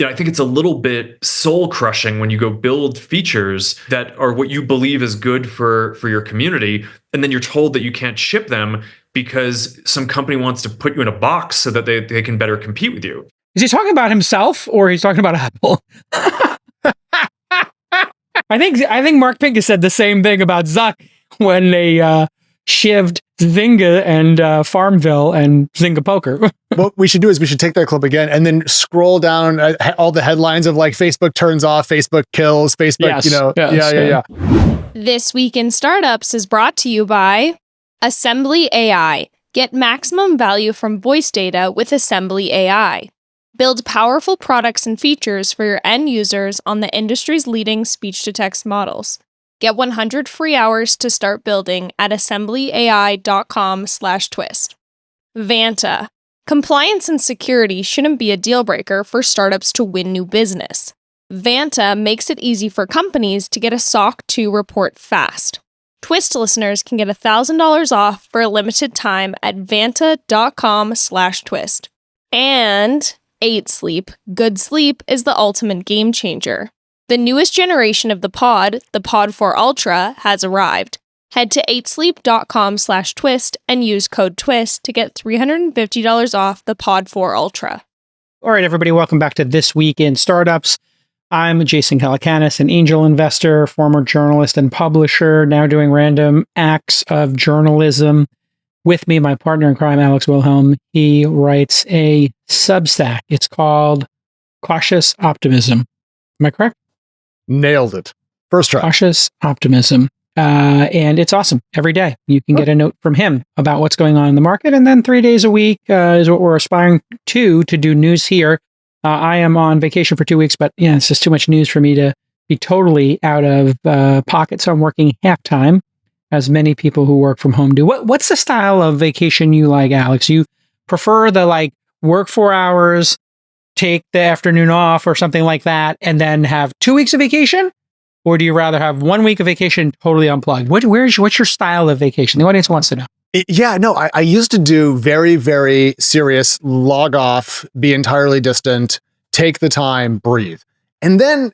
I think it's a little bit soul crushing when you go build features that are what you believe is good for your community, and then you're told that you can't ship them because some company wants to put you in a box so that they can better compete with you. Is he talking about himself or he's talking about Apple? I think Mark Pincus said the same thing about Zuck when they shivved Zynga and Farmville and Zynga Poker. What we should do is we should take that clip again and then scroll down all the headlines of like Facebook turns off, Facebook kills, Facebook, yes. This Week in Startups is brought to you by AssemblyAI. Get maximum value from voice data with AssemblyAI. Build powerful products and features for your end users on the industry's leading speech-to-text models. Get 100 free hours to start building at assemblyai.com/twist. Vanta. Compliance and security shouldn't be a deal breaker for startups to win new business. Vanta makes it easy for companies to get a SOC 2 report fast. Twist listeners can get $1,000 off for a limited time at vanta.com/twist. And 8 Sleep. Good sleep is the ultimate game changer. The newest generation of the Pod 4 Ultra, has arrived. Head to 8sleep.com/twist and use code TWIST to get $350 off the Pod 4 Ultra. All right, everybody, welcome back to This Week in Startups. I'm Jason Calacanis, an angel investor, former journalist and publisher, now doing random acts of journalism. With me, my partner in crime, Alex Wilhelm. He writes a Substack. It's called Cautious Optimism. Am I correct? Nailed it. First try. Cautious Optimism. And it's awesome. Every day you can get a note from him about what's going on in the market. And then 3 days a week is what we're aspiring to do news here. I am on vacation for 2 weeks, but yeah, it's just too much news for me to be totally out of pocket. So I'm working half time, as many people who work from home do. What's the style of vacation you like, Alex? You prefer the work 4 hours, take the afternoon off or something like that, and then have 2 weeks of vacation? Or do you rather have 1 week of vacation totally unplugged? What's your style of vacation? The audience wants to know. I used to do very, very serious, log off, be entirely distant, take the time, breathe. And then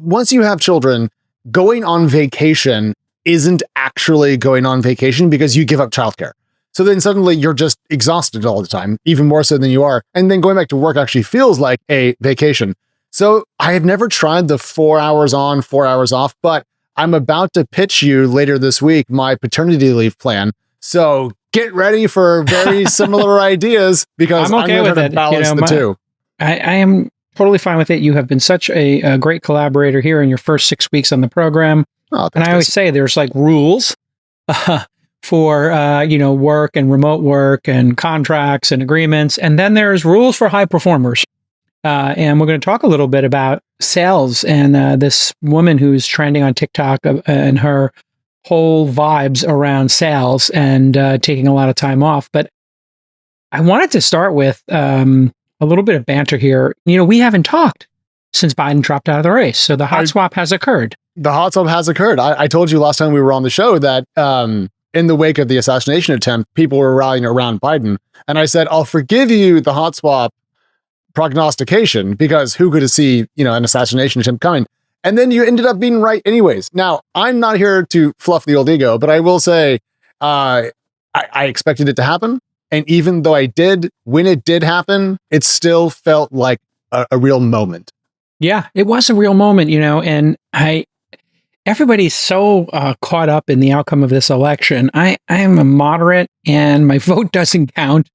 once you have children, going on vacation isn't actually going on vacation because you give up childcare. So then suddenly you're just exhausted all the time, even more so than you are. And then going back to work actually feels like a vacation. So I have never tried the 4 hours on, 4 hours off, but I'm about to pitch you later this week my paternity leave plan. So get ready for very similar ideas because I'm going to balance the two. I am totally fine with it. You have been such a great collaborator here in your first 6 weeks on the program. And I always say there's rules for work and remote work and contracts and agreements. And then there's rules for high performers. And we're going to talk a little bit about sales and this woman who's trending on TikTok and her whole vibes around sales and taking a lot of time off. But I wanted to start with a little bit of banter here. We haven't talked since Biden dropped out of the race. So the hot swap has occurred. The hot swap has occurred. I told you last time we were on the show that in the wake of the assassination attempt, people were rallying around Biden. And I said, I'll forgive you the hot swap prognostication because who could see, an assassination attempt coming? And then you ended up being right anyways. Now, I'm not here to fluff the old ego, but I will say I expected it to happen. And even though I did, when it did happen, it still felt like a real moment. Yeah, it was a real moment, and everybody's so caught up in the outcome of this election. I am a moderate and my vote doesn't count.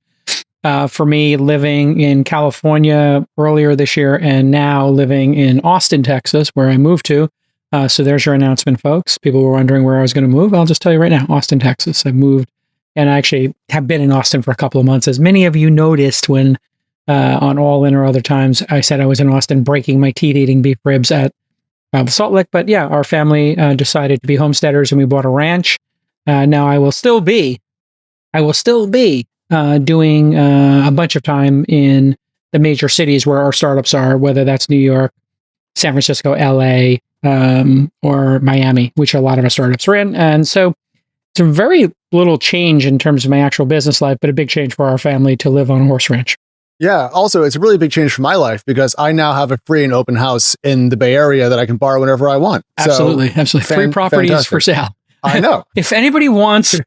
For me, living in California earlier this year and now living in Austin, Texas, where I moved to. So there's your announcement, folks. People were wondering where I was going to move. I'll just tell you right now, Austin, Texas. I moved and I actually have been in Austin for a couple of months. As many of you noticed when on All In or other times, I said I was in Austin breaking my teeth eating beef ribs at Salt Lake. But yeah, our family decided to be homesteaders and we bought a ranch. Now I will still be doing a bunch of time in the major cities where our startups are, whether that's New York, San Francisco, LA, or Miami, which a lot of our startups are in. And so it's a very little change in terms of my actual business life, but a big change for our family to live on a horse ranch. Yeah. Also, it's a really big change for my life because I now have a free and open house in the Bay Area that I can borrow whenever I want. Absolutely. Absolutely. Free properties fantastic. for sale. I know. If anybody wants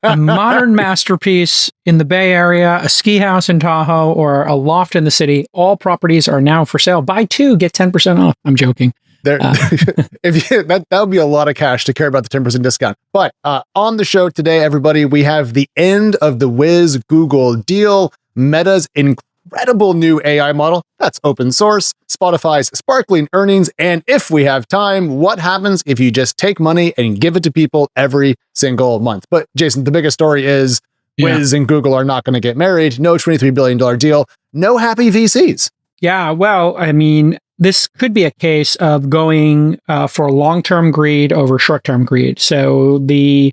a modern masterpiece in the Bay Area, a ski house in Tahoe, or a loft in the city, all properties are now for sale. Buy two, get 10% off. I'm joking. That would be a lot of cash to care about the 10% discount. But on the show today, everybody, we have the end of the Wiz-Google deal, Meta's incredible new AI model that's open source, Spotify's sparkling earnings, and if we have time, what happens if you just take money and give it to people every single month? But Jason, the biggest story is Wiz and Google are not going to get married. No $23 billion deal. No happy VCs. Yeah, well, I mean, this could be a case of going for long-term greed over short-term greed. So the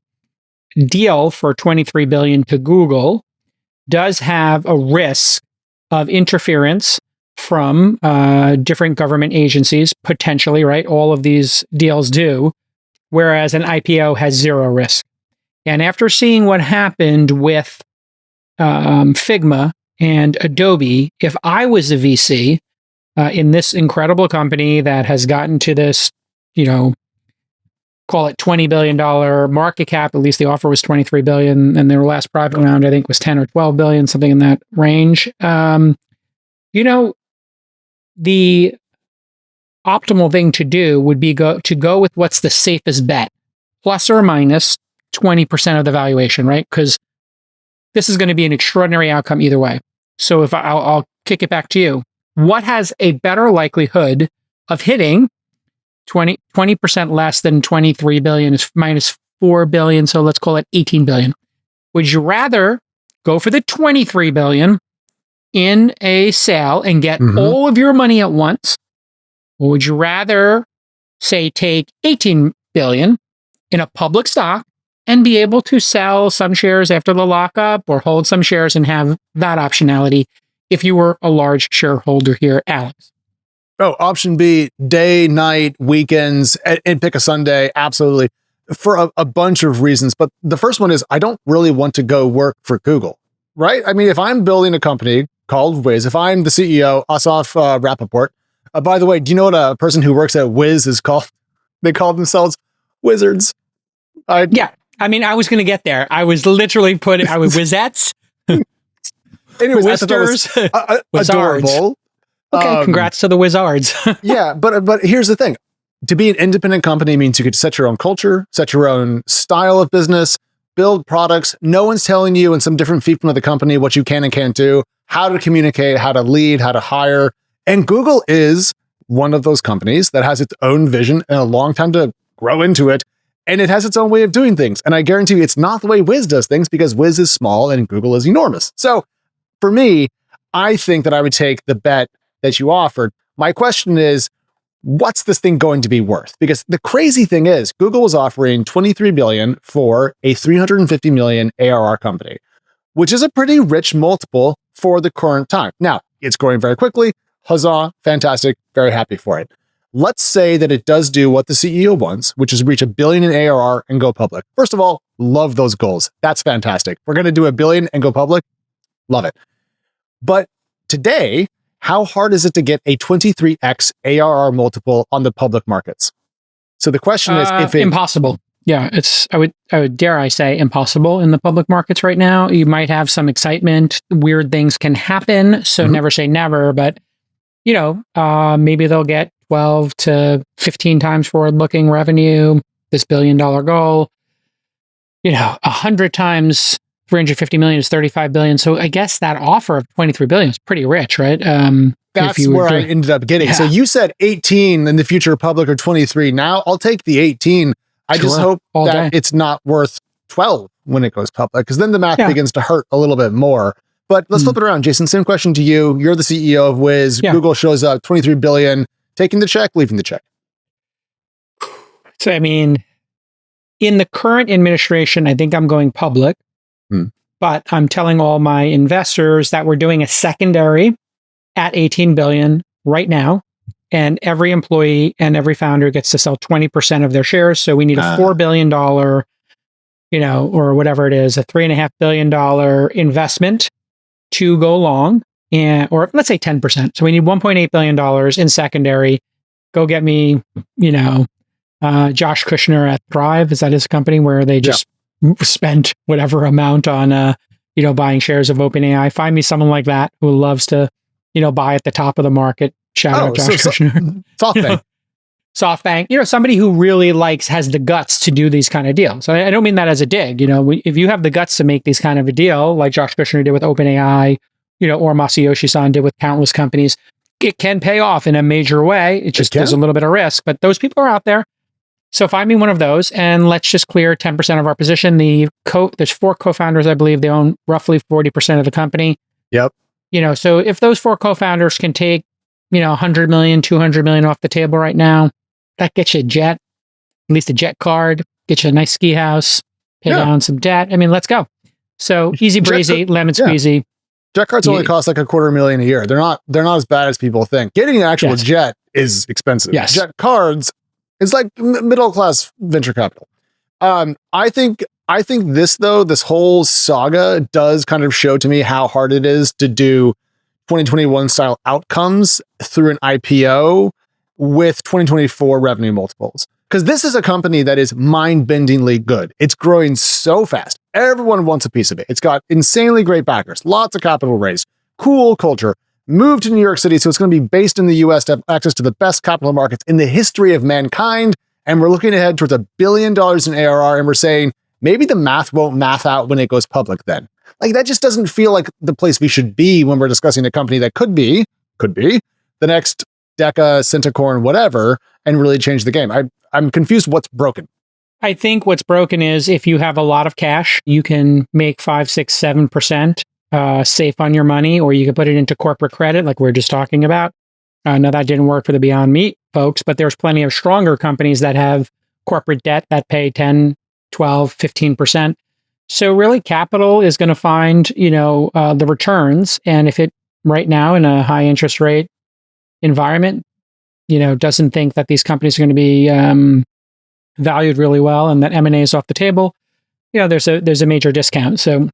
deal for $23 billion to Google does have a risk of interference from different government agencies, potentially, right? All of these deals do, whereas an IPO has zero risk. And after seeing what happened with Figma and Adobe, if I was a VC in this incredible company that has gotten to this, call it $20 billion market cap, at least the offer was $23 billion, and their last private round, I think, was 10 or 12 billion, something in that range. The optimal thing to do would be to go with what's the safest bet, plus or minus 20% of the valuation, right? Because this is going to be an extraordinary outcome either way. So if I'll kick it back to you, what has a better likelihood of hitting 20% less than 23 billion is minus 4 billion. So let's call it 18 billion. Would you rather go for the 23 billion in a sale and get all of your money at once? Or would you rather, say, take 18 billion in a public stock and be able to sell some shares after the lockup or hold some shares and have that optionality if you were a large shareholder here, Alex? Oh, option B, day, night, weekends, and pick a Sunday. Absolutely. For a bunch of reasons. But the first one is I don't really want to go work for Google, right? I mean, if I'm building a company called Wiz, if I'm the CEO, Asaf Rappaport, by the way, do you know what a person who works at Wiz is called? They call themselves wizards. Yeah. I mean, I was going to get there. I was literally I was Wizettes. Anyways, Wizards. Adorable. Okay, congrats to the Wizards. Yeah, but here's the thing. To be an independent company means you could set your own culture, set your own style of business, build products. No one's telling you in some different feet from the company what you can and can't do, how to communicate, how to lead, how to hire. And Google is one of those companies that has its own vision and a long time to grow into it. And it has its own way of doing things. And I guarantee you it's not the way Wiz does things because Wiz is small and Google is enormous. So for me, I think that I would take the bet that you offered. My question is, what's this thing going to be worth? Because the crazy thing is, Google was offering $23 billion for a $350 million ARR company, which is a pretty rich multiple for the current time. Now, it's growing very quickly. Huzzah, fantastic, very happy for it. Let's say that it does do what the CEO wants, which is reach $1 billion in ARR and go public. First of all, love those goals. That's fantastic. We're going to do $1 billion and go public. Love it. But today, how hard is it to get a 23x ARR multiple on the public markets? So the question is, if impossible. Yeah, I would dare I say impossible in the public markets right now. You might have some excitement. Weird things can happen. So never say never, but maybe they'll get 12 to 15 times forward-looking revenue, this $1 billion goal. 100 times 350 million is 35 billion. So I guess that offer of 23 billion is pretty rich, right? That's where I ended up getting. Yeah. So you said 18 in the future public or 23. Now I'll take the 18. I just hope that it's not worth 12 when it goes public, because then the math begins to hurt a little bit more. But let's flip it around, Jason. Same question to you. You're the CEO of Wiz. Yeah. Google shows up, 23 billion, taking the check, leaving the check. So, I mean, in the current administration, I think I'm going public. But I'm telling all my investors that we're doing a secondary at 18 billion right now. And every employee and every founder gets to sell 20% of their shares. So we need a $4 billion, or whatever it is, a $3.5 billion investment to go long. or let's say 10%. So we need $1.8 billion in secondary. Go get me, Josh Kushner at Thrive. Is that his company where they just spent whatever amount on, buying shares of OpenAI? Find me someone like that who loves to, buy at the top of the market. Shout out Josh Kushner. SoftBank. SoftBank, somebody who really has the guts to do these kind of deals. So I don't mean that as a dig. If you have the guts to make these kind of a deal, like Josh Kushner did with OpenAI, or Masayoshi Son did with countless companies, it can pay off in a major way. It just there's a little bit of risk, but those people are out there. So find me one of those, and let's just clear 10% of our position. There's 4 co-founders, I believe. They own roughly 40% of the company. Yep. So if those 4 co-founders can take, 100 million, 200 million off the table right now, that gets you at least a jet card, get you a nice ski house, pay down some debt. I mean, let's go. So easy breezy, lemon squeezy. Jet cards only cost like $250,000 a year. They're not as bad as people think. Getting an actual jet is expensive. Yes. Jet cards is like middle class venture capital. I think this whole saga does kind of show to me how hard it is to do 2021 style outcomes through an IPO with 2024 revenue multiples. Because this is a company that is mind-bendingly good. It's growing so fast. Everyone wants a piece of it. It's got insanely great backers, lots of capital raised, cool culture, moved to New York City, so it's going to be based in the US to have access to the best capital markets in the history of mankind. And we're looking ahead towards $1 billion in ARR, and we're saying, maybe the math won't math out when it goes public then. Like, that just doesn't feel like the place we should be when we're discussing a company that could be the next Deca, Centacorn, whatever, and really change the game. I'm confused what's broken. I think what's broken is if you have a lot of cash, you can make 5, 6, 7% safe on your money, or you can put it into corporate credit like we're just talking about. Now, that didn't work for the Beyond Meat folks, but there's plenty of stronger companies that have corporate debt that pay 10, 12, 15%. So really, capital is going to find, the returns. And if it right now in a high interest rate environment, doesn't think that these companies are going to be valued really well and that M&A is off the table, there's a major discount. So,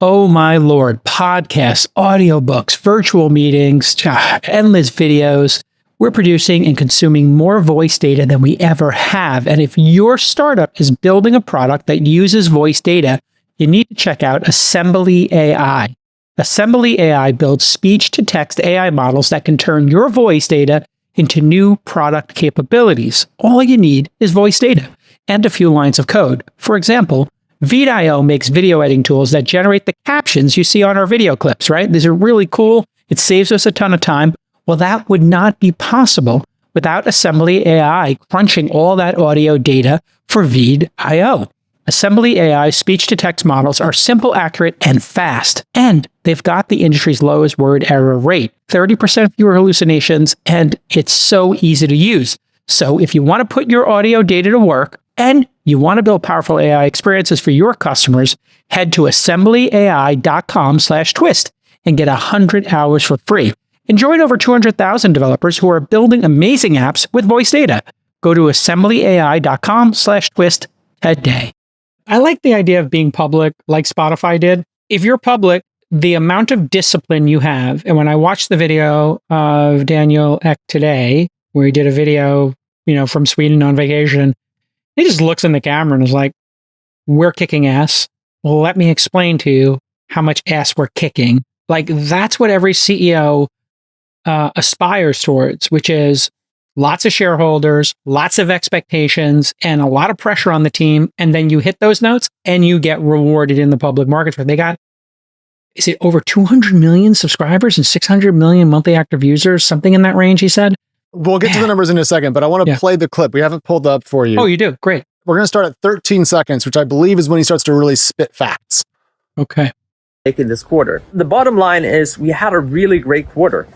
oh my Lord, podcasts, audiobooks, virtual meetings, endless videos. We're producing and consuming more voice data than we ever have. And if your startup is building a product that uses voice data, you need to check out AssemblyAI. AssemblyAI builds speech-to-text AI models that can turn your voice data into new product capabilities. All you need is voice data and a few lines of code. For example, Vanta makes video editing tools that generate the captions you see on our video clips, right? These are really cool. It saves us a ton of time. Well, that would not be possible without AssemblyAI crunching all that audio data for Vanta. AssemblyAI speech-to-text models are simple, accurate, and fast. And they've got the industry's lowest word error rate, 30% fewer hallucinations, and it's so easy to use. So if you want to put your audio data to work and you want to build powerful AI experiences for your customers, head to assemblyai.com/twist and get 100 hours for free. And join over 200,000 developers who are building amazing apps with voice data. Go to assemblyai.com/twist today. I like the idea of being public like Spotify did. If you're public, the amount of discipline you have, and when I watched the video of Daniel Ek today, where he did a video, from Sweden on vacation, he just looks in the camera and is like, we're kicking ass. Well, let me explain to you how much ass we're kicking. Like, that's what every CEO aspires towards, which is lots of shareholders, lots of expectations, and a lot of pressure on the team. And then you hit those notes and you get rewarded in the public markets where they got, is it over 200 million subscribers and 600 million monthly active users? Something in that range, he said. We'll get to the numbers in a second, but I want to play the clip. We haven't pulled up for you. Oh, you do? Great. We're going to start at 13 seconds, which I believe is when he starts to really spit facts. Okay. In this quarter. The bottom line is we had a really great quarter.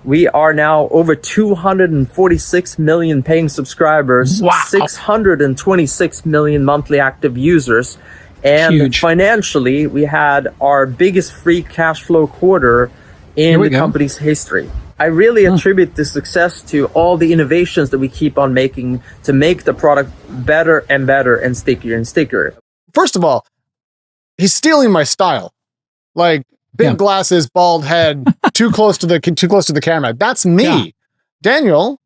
We are now over 246 million paying subscribers, wow. 626 million monthly active users, and huge. Financially, we had our biggest free cash flow quarter in the company's history. I really attribute this success to all the innovations that we keep on making to make the product better and better and stickier and stickier. First of all, he's stealing my style. Like, big glasses, bald head, too close to the camera. That's me. Yeah. Daniel,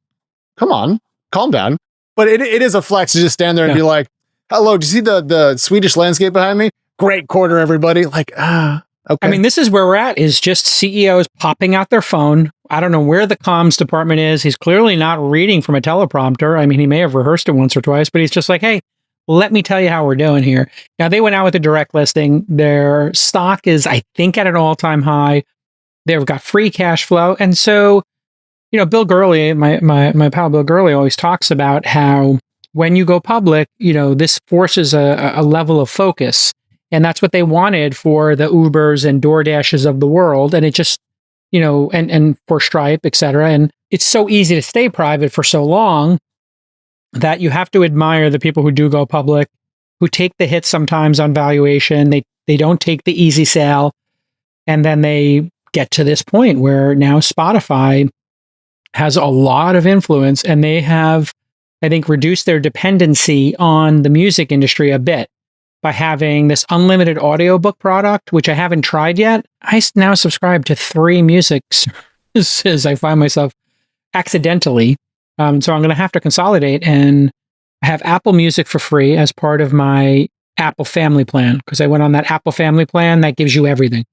come on, calm down. But it is a flex to just stand there and be like, hello, do you see the Swedish landscape behind me? Great quarter, everybody. Like, okay. I mean, this is where we're at, is just CEOs popping out their phone. I don't know where the comms department is. He's clearly not reading from a teleprompter. I mean, he may have rehearsed it once or twice, but he's just like, hey, let me tell you how we're doing here. Now, they went out with a direct listing. Their stock is, I think, at an all-time high. They've got free cash flow. And so, you know, Bill Gurley, my pal Bill Gurley always talks about how when you go public, you know, this forces a level of focus. And that's what they wanted for the Ubers and DoorDashes of the world. And it just, you know, and for Stripe, et cetera. And it's so easy to stay private for so long that you have to admire the people who do go public, who take the hits sometimes on valuation. They don't take the easy sale. And then they get to this point where now Spotify has a lot of influence, and they have, I think, reduced their dependency on the music industry a bit by having this unlimited audiobook product, which I haven't tried yet. I now subscribe to 3 music services. I find myself accidentally. So I'm going to have to consolidate and have Apple Music for free as part of my Apple Family plan, because I went on that Apple Family plan that gives you everything.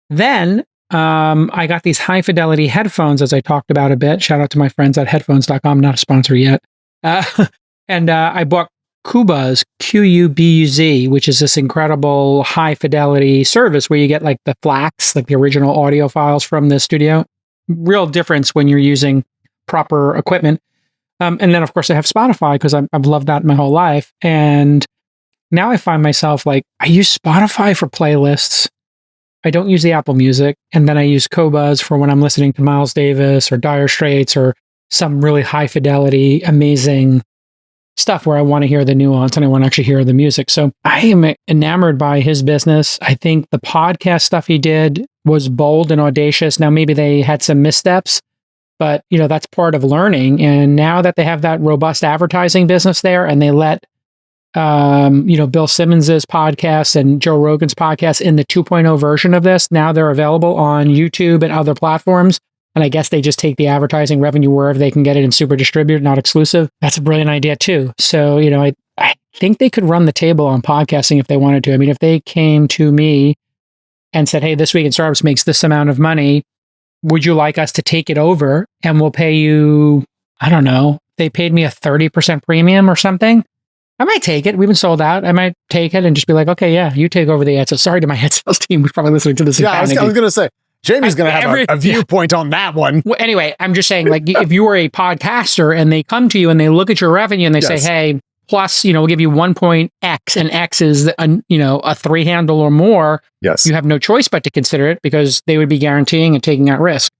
Then I got these high fidelity headphones, as I talked about a bit. Shout out to my friends at headphones.com, not a sponsor yet. And I bought Qubuzz, Qubuz, which is this incredible high fidelity service where you get like the FLACs, like the original audio files from the studio. Real difference when you're using proper equipment. And then, of course, I have Spotify because I've loved that my whole life. And now I find myself like, I use Spotify for playlists. I don't use the Apple Music. And then I use Qubuzz for when I'm listening to Miles Davis or Dire Straits or some really high fidelity, amazing stuff where I want to hear the nuance and I want to actually hear the music. So I am enamored by his business. I think the podcast stuff he did was bold and audacious. Now, maybe they had some missteps, but you know, that's part of learning. And now that they have that robust advertising business there, and they let, you know, Bill Simmons's podcast and Joe Rogan's podcast in the 2.0 version of this, now they're available on YouTube and other platforms. And I guess they just take the advertising revenue wherever they can get it and super distribute, not exclusive. That's a brilliant idea too. So, you know, I think they could run the table on podcasting if they wanted to. I mean, if they came to me and said, hey, This Week in Startups makes this amount of money, would you like us to take it over? And we'll pay you, I don't know, they paid me a 30% premium or something. I might take it. We've been sold out. I might take it and just be like, okay, yeah, you take over the ad. So sorry to my head sales team who's probably listening to this. Yeah, I was going to say, Jamie's going to have a viewpoint on that one. Well, anyway, I'm just saying, like, if you were a podcaster and they come to you and they look at your revenue and they say, hey, plus, you know, we'll give you 1.x, and X is, you know, a 3 handle or more. Yes. You have no choice but to consider it because they would be guaranteeing and taking that risk.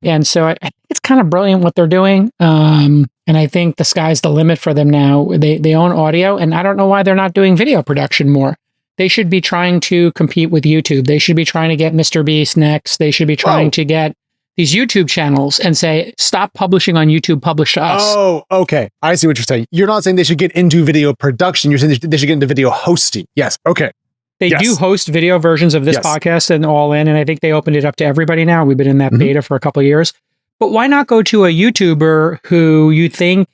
And so I think it's kind of brilliant what they're doing. And I think the sky's the limit for them now. They own audio, and I don't know why they're not doing video production more. They should be trying to compete with YouTube. They should be trying to get Mr. Beast next. They should be trying to get these YouTube channels and say, stop publishing on YouTube, publish to us. Oh, okay. I see what you're saying. You're not saying they should get into video production. You're saying they should get into video hosting. Yes. Okay. They do host video versions of this podcast and All In, and I think they opened it up to everybody now. We've been in that beta for a couple of years. But why not go to a YouTuber who you think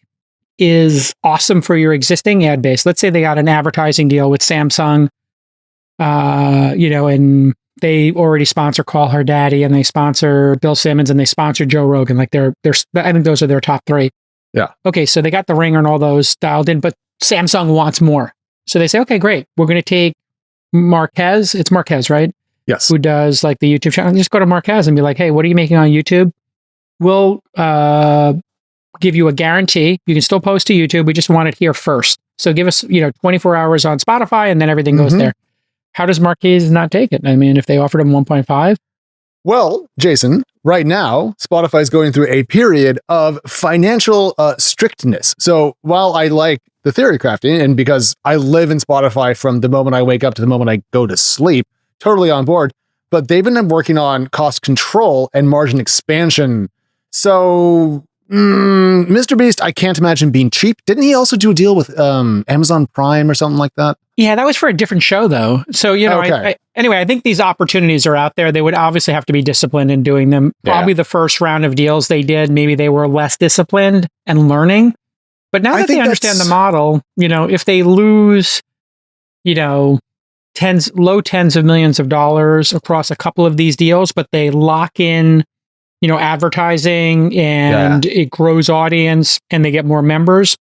is awesome for your existing ad base? Let's say they got an advertising deal with Samsung, you know, and they already sponsor Call Her Daddy, and they sponsor Bill Simmons, and they sponsor Joe Rogan. Like they're I think those are their top 3. Yeah. Okay, so they got the Ringer and all those dialed in, but Samsung wants more. So they say, okay, great. We're going to take Marquez. It's Marquez, right? Yes. Who does like the YouTube channel. Just go to Marquez and be like, hey, what are you making on YouTube? We'll give you a guarantee. You can still post to YouTube. We just want it here first. So give us, you know, 24 hours on Spotify, and then everything goes there. How does Marquez not take it? I mean, if they offered him 1.5? Well, Jason, right now, Spotify is going through a period of financial strictness. So while I like the theory crafting, and because I live in Spotify from the moment I wake up to the moment I go to sleep, totally on board, but they've been working on cost control and margin expansion. So Mr. Beast, I can't imagine being cheap. Didn't he also do a deal with Amazon Prime or something like that? Yeah, that was for a different show, though. So, Okay. Anyway, I think these opportunities are out there. They would obviously have to be disciplined in doing them. Probably the first round of deals they did, maybe they were less disciplined and learning. But now that they understand the model, if they lose, low tens of millions of dollars across a couple of these deals, but they lock in, advertising and it grows audience and they get more members,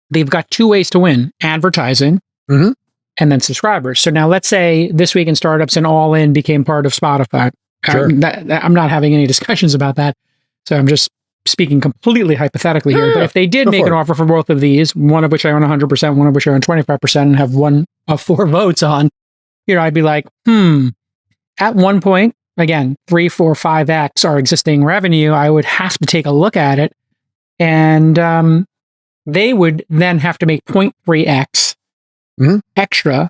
they've got two ways to win: advertising and then subscribers. So now let's say This Week in Startups and All In became part of Spotify. Sure. I'm not having any discussions about that. So I'm just speaking completely hypothetically here. But if they did make an offer for both of these, one of which I own 100%, one of which I own 25%, and have one of 4 votes on, I'd be like, at one point, again, 3, 4, 5x our existing revenue, I would have to take a look at it. And they would then have to make 0.3x extra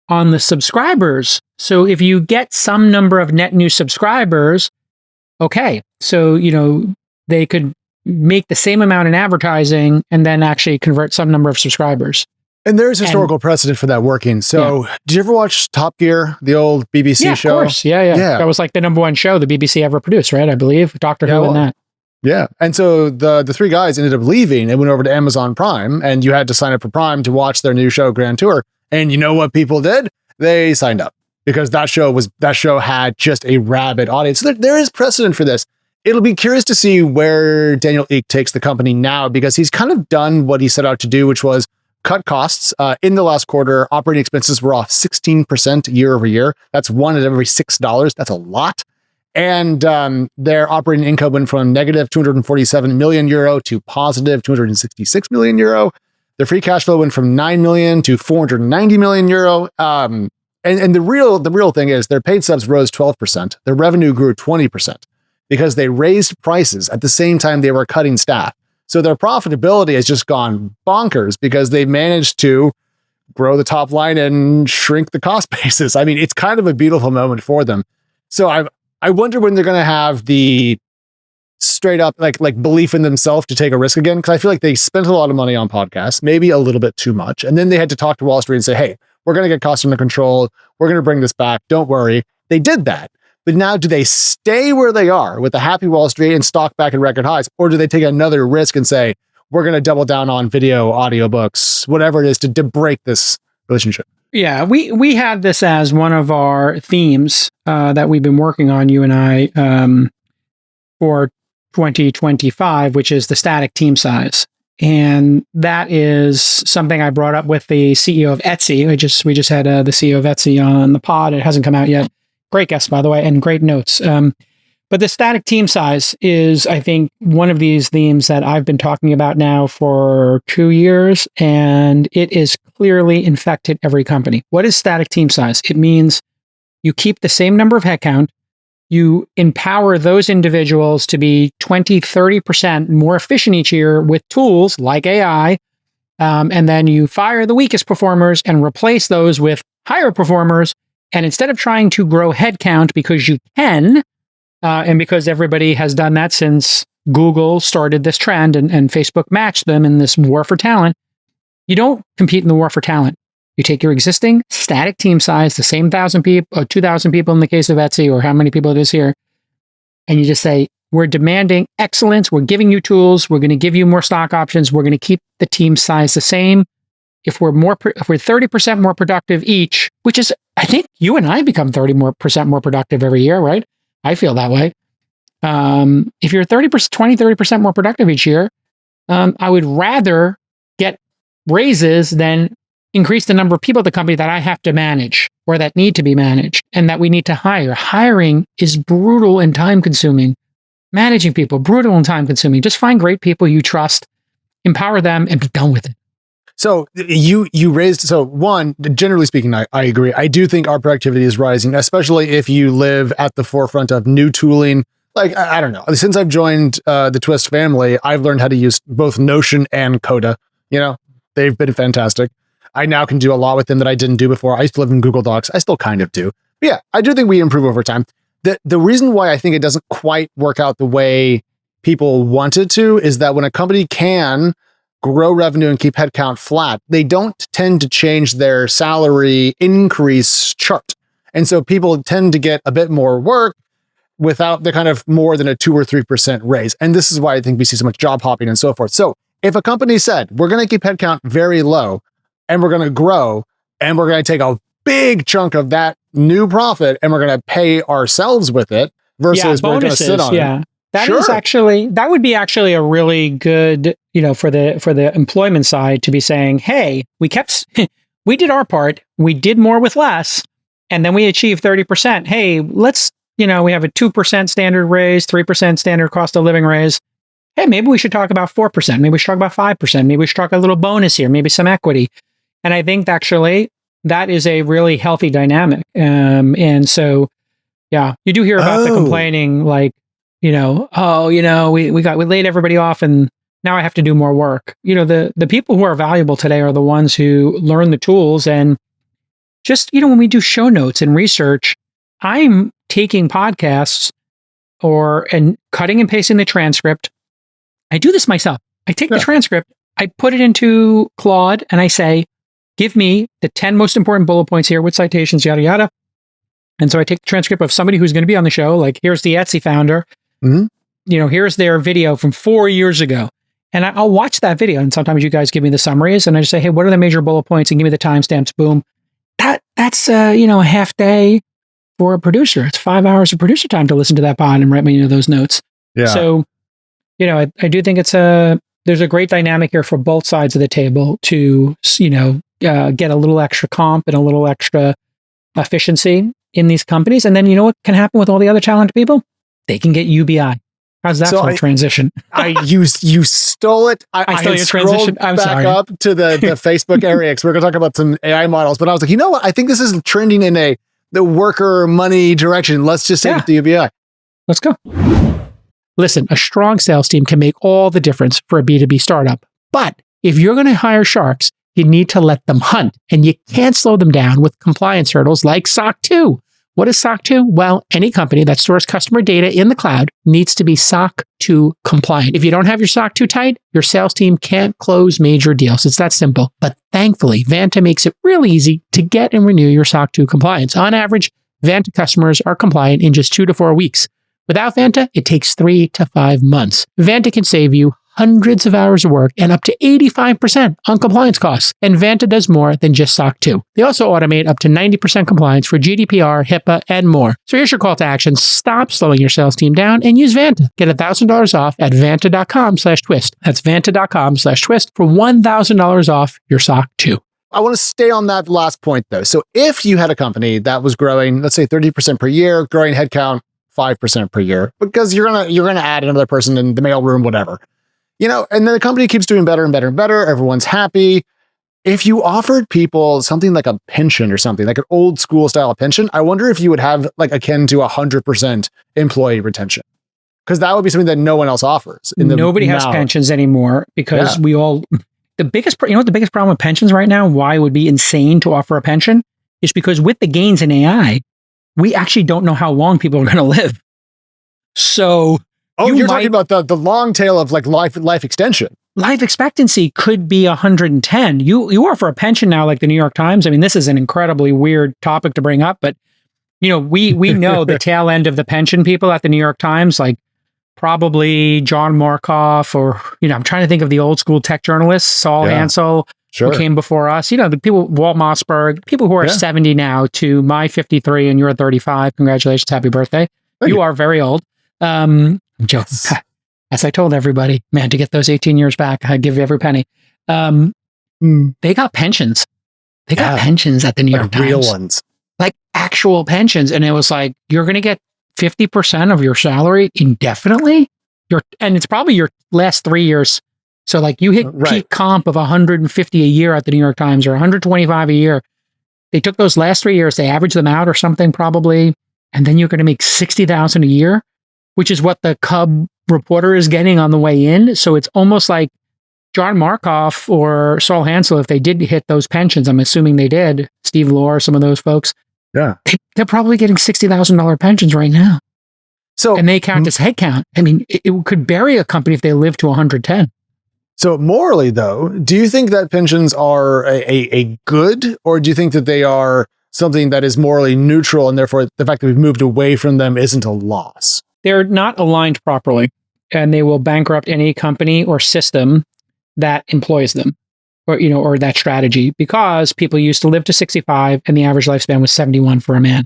on the subscribers. So if you get some number of net new subscribers, okay, so, they could make the same amount in advertising and then actually convert some number of subscribers. And there's historical precedent for that working. So did you ever watch Top Gear, the old BBC show? Of course. Yeah. That was like the #1 show the BBC ever produced, right? I believe. Doctor Who and that. Yeah. And so the 3 guys ended up leaving and went over to Amazon Prime, and you had to sign up for Prime to watch their new show, Grand Tour. And you know what people did? They signed up because that show had just a rabid audience. So there is precedent for this. It'll be curious to see where Daniel Ek takes the company now, because he's kind of done what he set out to do, which was cut costs. In the last quarter, operating expenses were off 16% year over year. That's $1 out of every $6. That's a lot. And their operating income went from negative 247 million euro to positive 266 million euro. Their free cash flow went from 9 million to 490 million euro. And the real thing is their paid subs rose 12%. Their revenue grew 20% because they raised prices at the same time they were cutting staff. So their profitability has just gone bonkers because they managed to grow the top line and shrink the cost basis. I mean, it's kind of a beautiful moment for them. So I wonder when they're going to have the straight up like belief in themselves to take a risk again. Cause I feel like they spent a lot of money on podcasts, maybe a little bit too much. And then they had to talk to Wall Street and say, hey, we're going to get costs under control. We're going to bring this back. Don't worry. They did that. But now do they stay where they are with a happy Wall Street and stock back at record highs? Or do they take another risk and say, we're going to double down on video, audiobooks, whatever it is to break this relationship? Yeah, we had this as one of our themes that we've been working on, you and I, for 2025, which is the static team size. And that is something I brought up with the CEO of Etsy. We just had the CEO of Etsy on the pod. It hasn't come out yet. Great guest, by the way, and great notes. But the static team size is, I think, one of these themes that I've been talking about now for 2 years, and it is clearly infected every company. What is static team size? It means you keep the same number of headcount, you empower those individuals to be 20, 30% more efficient each year with tools like AI, and then you fire the weakest performers and replace those with higher performers. And instead of trying to grow headcount because you can, and because everybody has done that since Google started this trend and Facebook matched them in this war for talent, you don't compete in the war for talent. You take your existing static team size, the same 1,000 people, or 2,000 people in the case of Etsy, or how many people it is here, and you just say, we're demanding excellence, we're giving you tools, we're going to give you more stock options, we're going to keep the team size the same. If we're 30% more productive each, which is, I think you and I become 30% more productive every year, right? I feel that way. If you're 30% more productive each year, I would rather get raises than increase the number of people at the company that I have to manage or that need to be managed and that we need to hire. Hiring is brutal and time consuming. Managing people, brutal and time consuming. Just find great people you trust, empower them, and be done with it. So you raised, so one, generally speaking, I agree. I do think our productivity is rising, especially if you live at the forefront of new tooling. Like, I don't know, since I've joined the Twist family, I've learned how to use both Notion and Coda. They've been fantastic. I now can do a lot with them that I didn't do before. I used to live in Google Docs. I still kind of do. But yeah, I do think we improve over time. The reason why I think it doesn't quite work out the way people wanted to is that when a company can grow revenue and keep headcount flat, they don't tend to change their salary increase chart. And so people tend to get a bit more work without the kind of more than a 2 or 3% raise. And this is why I think we see so much job hopping and so forth. So if a company said, we're going to keep headcount very low and we're going to grow and we're going to take a big chunk of that new profit and we're going to pay ourselves with it versus we're going to sit on it. That would be actually a really good, for the employment side to be saying, hey, we did our part, we did more with less, and then we achieved 30%. Hey, let's, we have a 2% standard raise, 3% standard cost of living raise. Hey, maybe we should talk about 4%. Maybe we should talk about 5%. Maybe we should talk a little bonus here, maybe some equity. And I think actually that is a really healthy dynamic. And so, yeah, you do hear about the complaining, like, we laid everybody off and now I have to do more work. The people who are valuable today are the ones who learn the tools. And just, when we do show notes and research, I'm taking podcasts and cutting and pasting the transcript. I do this myself. I take the transcript, I put it into Claude and I say, give me the 10 most important bullet points here with citations, yada, yada. And so I take the transcript of somebody who's going to be on the show. Like, here's the Etsy founder. Mm-hmm. Here's their video from 4 years ago. And I'll watch that video. And sometimes you guys give me the summaries and I just say, hey, what are the major bullet points? And give me the timestamps. Boom. That's a half day for a producer. It's 5 hours of producer time to listen to that pod and write me those notes. Yeah. So, I do think there's a great dynamic here for both sides of the table to, get a little extra comp and a little extra efficiency in these companies. And then what can happen with all the other talented people? They can get UBI. How's that for a transition? You stole it. I stole your transition. I'm sorry. Back up to the Facebook area because we're going to talk about some AI models. But I was like, you know what? I think this is trending in the worker money direction. Let's just say with the UBI. Let's go. Listen, a strong sales team can make all the difference for a B2B startup. But if you're going to hire sharks, you need to let them hunt. And you can't slow them down with compliance hurdles like SOC 2. What is SOC 2? Well, any company that stores customer data in the cloud needs to be SOC 2 compliant. If you don't have your SOC 2 tight, your sales team can't close major deals. It's that simple. But thankfully, Vanta makes it really easy to get and renew your SOC 2 compliance. On average, Vanta customers are compliant in just 2 to 4 weeks. Without Vanta, it takes 3 to 5 months. Vanta can save you hundreds of hours of work and up to 85% on compliance costs. And Vanta does more than just SOC 2. They also automate up to 90% compliance for GDPR, HIPAA, and more. So here's your call to action. Stop slowing your sales team down and use Vanta. Get $1,000 off at vanta.com/twist. That's vanta.com/twist for $1,000 off your SOC 2. I want to stay on that last point though. So if you had a company that was growing, let's say 30% per year, growing headcount 5% per year, because you're gonna add another person in the mailroom, whatever. And then the company keeps doing better and better and better. Everyone's happy. If you offered people something like a pension or something, like an old school style pension, I wonder if you would have like akin to 100% employee retention. Because that would be something that no one else offers. Nobody has pensions anymore because the biggest problem with pensions right now, why it would be insane to offer a pension, is because with the gains in AI, we actually don't know how long people are going to live. So... you're talking about the long tail of like life extension. Life expectancy could be 110. You offer a pension now, like the New York Times. I mean, this is an incredibly weird topic to bring up, but we know the tail end of the pension people at the New York Times, like probably John Markoff, or I'm trying to think of the old school tech journalists, Saul Hansel, who came before us. The people, Walt Mossberg, people who are 70 now to my 53, and you're 35. Congratulations, happy birthday! You are very old. Joke. As I told everybody, man, to get those 18 years back, I'd give every penny. They got pensions. They got pensions at the New York Times. Real ones. Like actual pensions. And it was like, you're going to get 50% of your salary indefinitely. And it's probably your last 3 years. So like you hit peak comp of 150 a year at the New York Times or 125 a year. They took those last 3 years, they averaged them out or something probably. And then you're going to make $60,000 a year, which is what the Cub reporter is getting on the way in. So it's almost like John Markoff or Saul Hansel, if they did hit those pensions, I'm assuming they did, Steve Lohr, some of those folks, they're probably getting $60,000 pensions right now. And they count as headcount. I mean, it could bury a company if they live to 110. So morally, though, do you think that pensions are a good, or do you think that they are something that is morally neutral, and therefore the fact that we've moved away from them isn't a loss? They're not aligned properly, and they will bankrupt any company or system that employs them, or that strategy, because people used to live to 65 and the average lifespan was 71 for a man.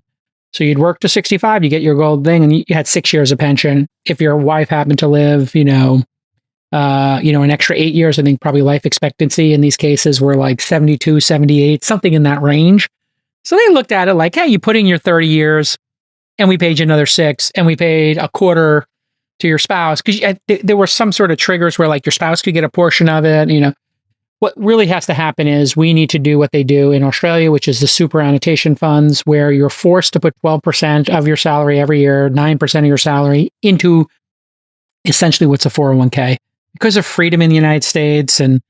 So you'd work to 65, you get your gold thing, and you had 6 years of pension. If your wife happened to live, an extra 8 years, I think probably life expectancy in these cases were like 72, 78, something in that range. So they looked at it like, hey, you put in your 30 years and we paid you another 6 and we paid a quarter to your spouse. Because there were some sort of triggers where like your spouse could get a portion of it. What really has to happen is we need to do what they do in Australia, which is the super annotation funds, where you're forced to put 12% of your salary every year, 9% of your salary into essentially what's a 401k. Because of freedom in the United States and,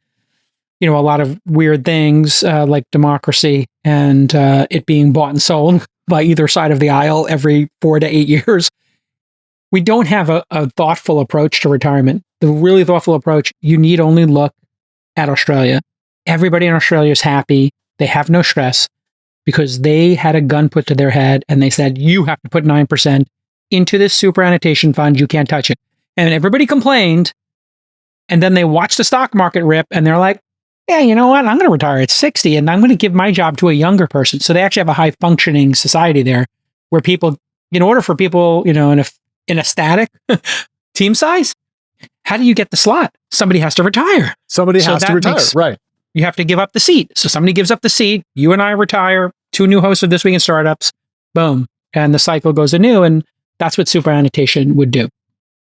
a lot of weird things like democracy and it being bought and sold by either side of the aisle every 4 to 8 years, we don't have a thoughtful approach to retirement. The really thoughtful approach, you need only look at Australia. Everybody in Australia is happy. They have no stress because they had a gun put to their head and they said, you have to put 9% into this super annotation fund. You can't touch it. And everybody complained. And then they watch the stock market rip and they're like, yeah, you know what? I'm going to retire at 60 and I'm going to give my job to a younger person. So they actually have a high functioning society there where people, in order for people, in a static team size, how do you get the slot? Somebody has to retire. Somebody has to retire, right. You have to give up the seat. So somebody gives up the seat. You and I retire. 2 new hosts of This Week in Startups. Boom. And the cycle goes anew. And that's what super annotation would do.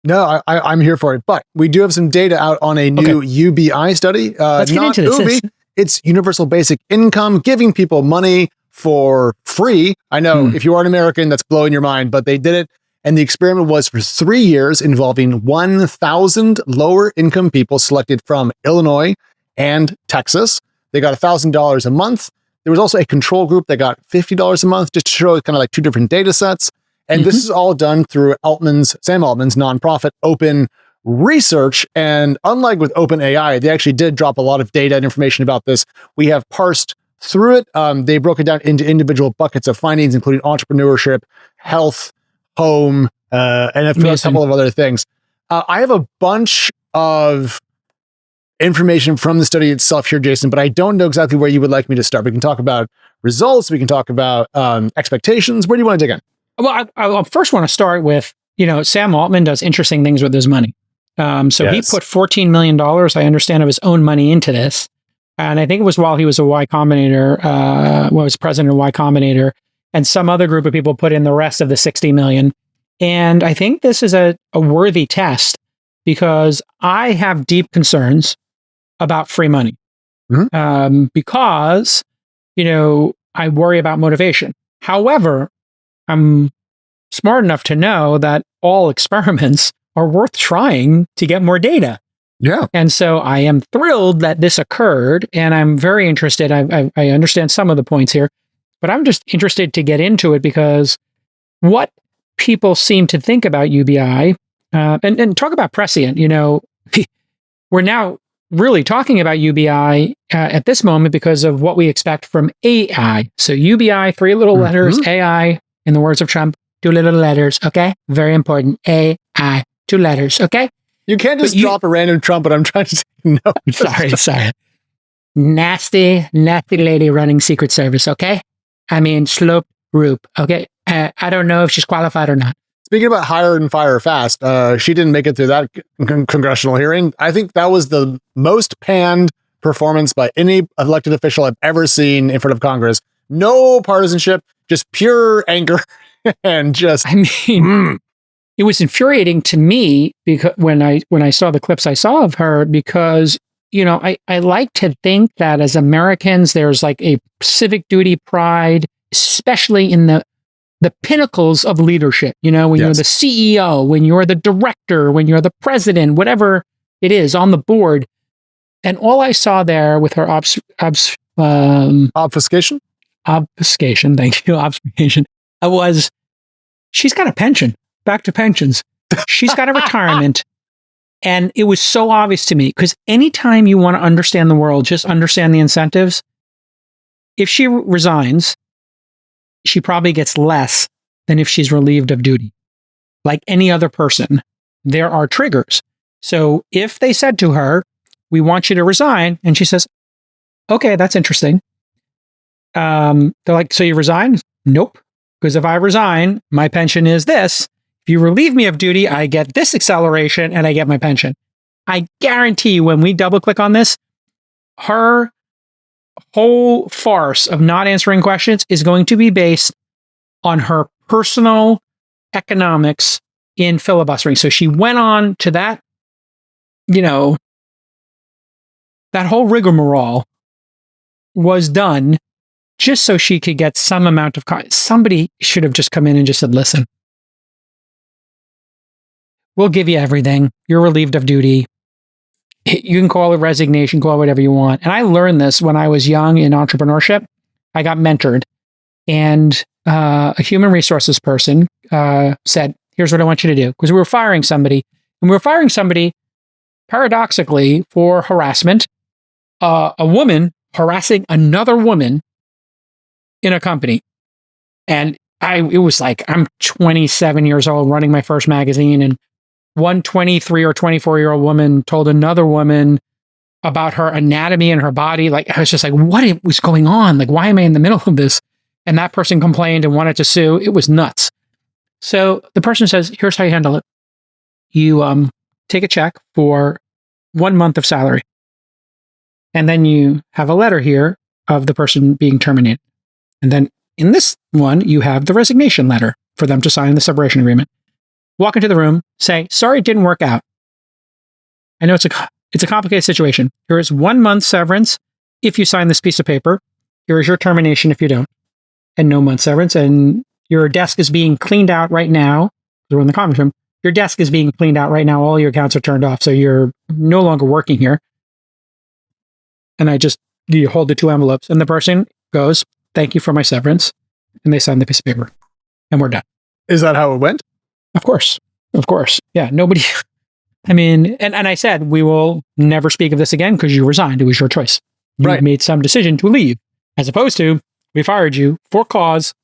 No, I'm here for it. But we do have some data out on a new UBI study. Let's get into this. It's universal basic income, giving people money for free. I know if you are an American, that's blowing your mind, but they did it. And the experiment was for 3 years involving 1,000 lower income people selected from Illinois and Texas. They got $1,000 a month. There was also a control group that got $50 a month, just to show kind of like 2 different data sets. And this is all done through Sam Altman's nonprofit Open Research. And unlike with OpenAI, they actually did drop a lot of data and information about this. We have parsed through it. They broke it down into individual buckets of findings, including entrepreneurship, health, home, and a couple of other things. I have a bunch of information from the study itself here, Jason, but I don't know exactly where you would like me to start. We can talk about results. We can talk about expectations. Where do you want to dig in? Well, I first want to start with, Sam Altman does interesting things with his money. He put $14 million, I understand, of his own money into this. And I think it was while he was a Y Combinator, was president of Y Combinator, and some other group of people put in the rest of the 60 million. And I think this is a worthy test because I have deep concerns about free money. Because, I worry about motivation. However, I'm smart enough to know that all experiments are worth trying to get more data. Yeah. And so I am thrilled that this occurred, and I'm very interested. I understand some of the points here, but I'm just interested to get into it because what people seem to think about UBI, and talk about prescient, we're now really talking about UBI at this moment because of what we expect from AI. So UBI, 3 little letters, AI, in the words of Trump, 2 little letters, okay? Very important. AI, 2 letters, okay? You can't just drop a random Trump, but I'm trying to take notes. Sorry. Nasty lady running Secret Service, okay? I mean, slope group, okay? I don't know if she's qualified or not. Speaking about hire and fire fast, she didn't make it through that congressional hearing. I think that was the most panned performance by any elected official I've ever seen in front of Congress. No partisanship, just pure anger and just. I mean, it was infuriating to me because when I saw the clips I saw of her, because I like to think that as Americans, there's like a civic duty pride, especially in the pinnacles of leadership. When you're the CEO, when you're the director, when you're the president, whatever it is on the board. And all I saw there with her obfuscation. Thank you. Obfuscation. Was she's got a pension. back to pensions. She's got a retirement. And it was so obvious to me because anytime you want to understand the world, just understand the incentives. If she resigns, she probably gets less than if she's relieved of duty. Like any other person, there are triggers. So if they said to her, we want you to resign, and she says, okay, that's interesting. They're like, so you resign? Nope. Because if I resign, my pension is this. If you relieve me of duty, I get this acceleration and I get my pension. I guarantee you when we double click on this, her whole farce of not answering questions is going to be based on her personal economics in filibustering. So she went on to that, that whole rigmarole was done just so she could get some amount of somebody should have just come in and just said, listen, we'll give you everything. You're relieved of duty. You can call it resignation, call it whatever you want. And I learned this when I was young in entrepreneurship. I got mentored, and a human resources person said, here's what I want you to do. Because we were firing somebody, and we were firing somebody paradoxically for harassment, a woman harassing another woman in a company. And it was like, I'm 27 years old running my first magazine, and one 23 or 24-year-old woman told another woman about her anatomy and her body. Like, I was just like, what was going on? Like, why am I in the middle of this? And that person complained and wanted to sue. It was nuts. So the person says, here's how you handle it. You take a check for 1 month of salary. And then you have a letter here of the person being terminated. And then in this one, you have the resignation letter for them to sign the separation agreement. Walk into the room, say, sorry, it didn't work out. I know it's a complicated situation. Here is 1 month severance if you sign this piece of paper. Here is your termination if you don't. And no month severance. And your desk is being cleaned out right now. We're in the conference room. Your desk is being cleaned out right now. All your accounts are turned off. So you're no longer working here. And you hold the 2 envelopes. And the person goes, thank you for my severance. And they sign the piece of paper. And we're done. Is that how it went? Of course. Yeah, nobody, and I said, we will never speak of this again because you resigned. It was your choice. You made some decision to leave, as opposed to, we fired you for cause.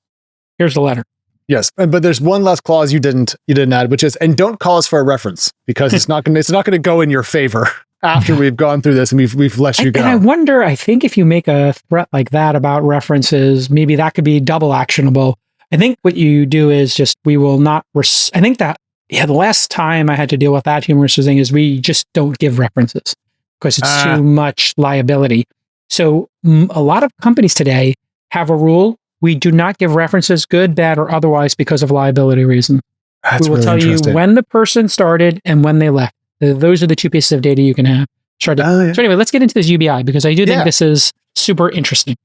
Here's the letter. Yes, but there's one last clause you didn't add, which is, and don't call us for a reference because it's not going to go in your favor after we've gone through this and we've let you go. And I wonder, I think if you make a threat like that about references, maybe that could be double actionable. I think what you do is just, we will not, I think that, the last time I had to deal with that humorous thing is we just don't give references because it's too much liability. So a lot of companies today have a rule. We do not give references, good, bad, or otherwise because of liability reasons. We will tell you when the person started and when they left. Those are the 2 pieces of data you can have. So anyway, let's get into this UBI because I do think this is super interesting.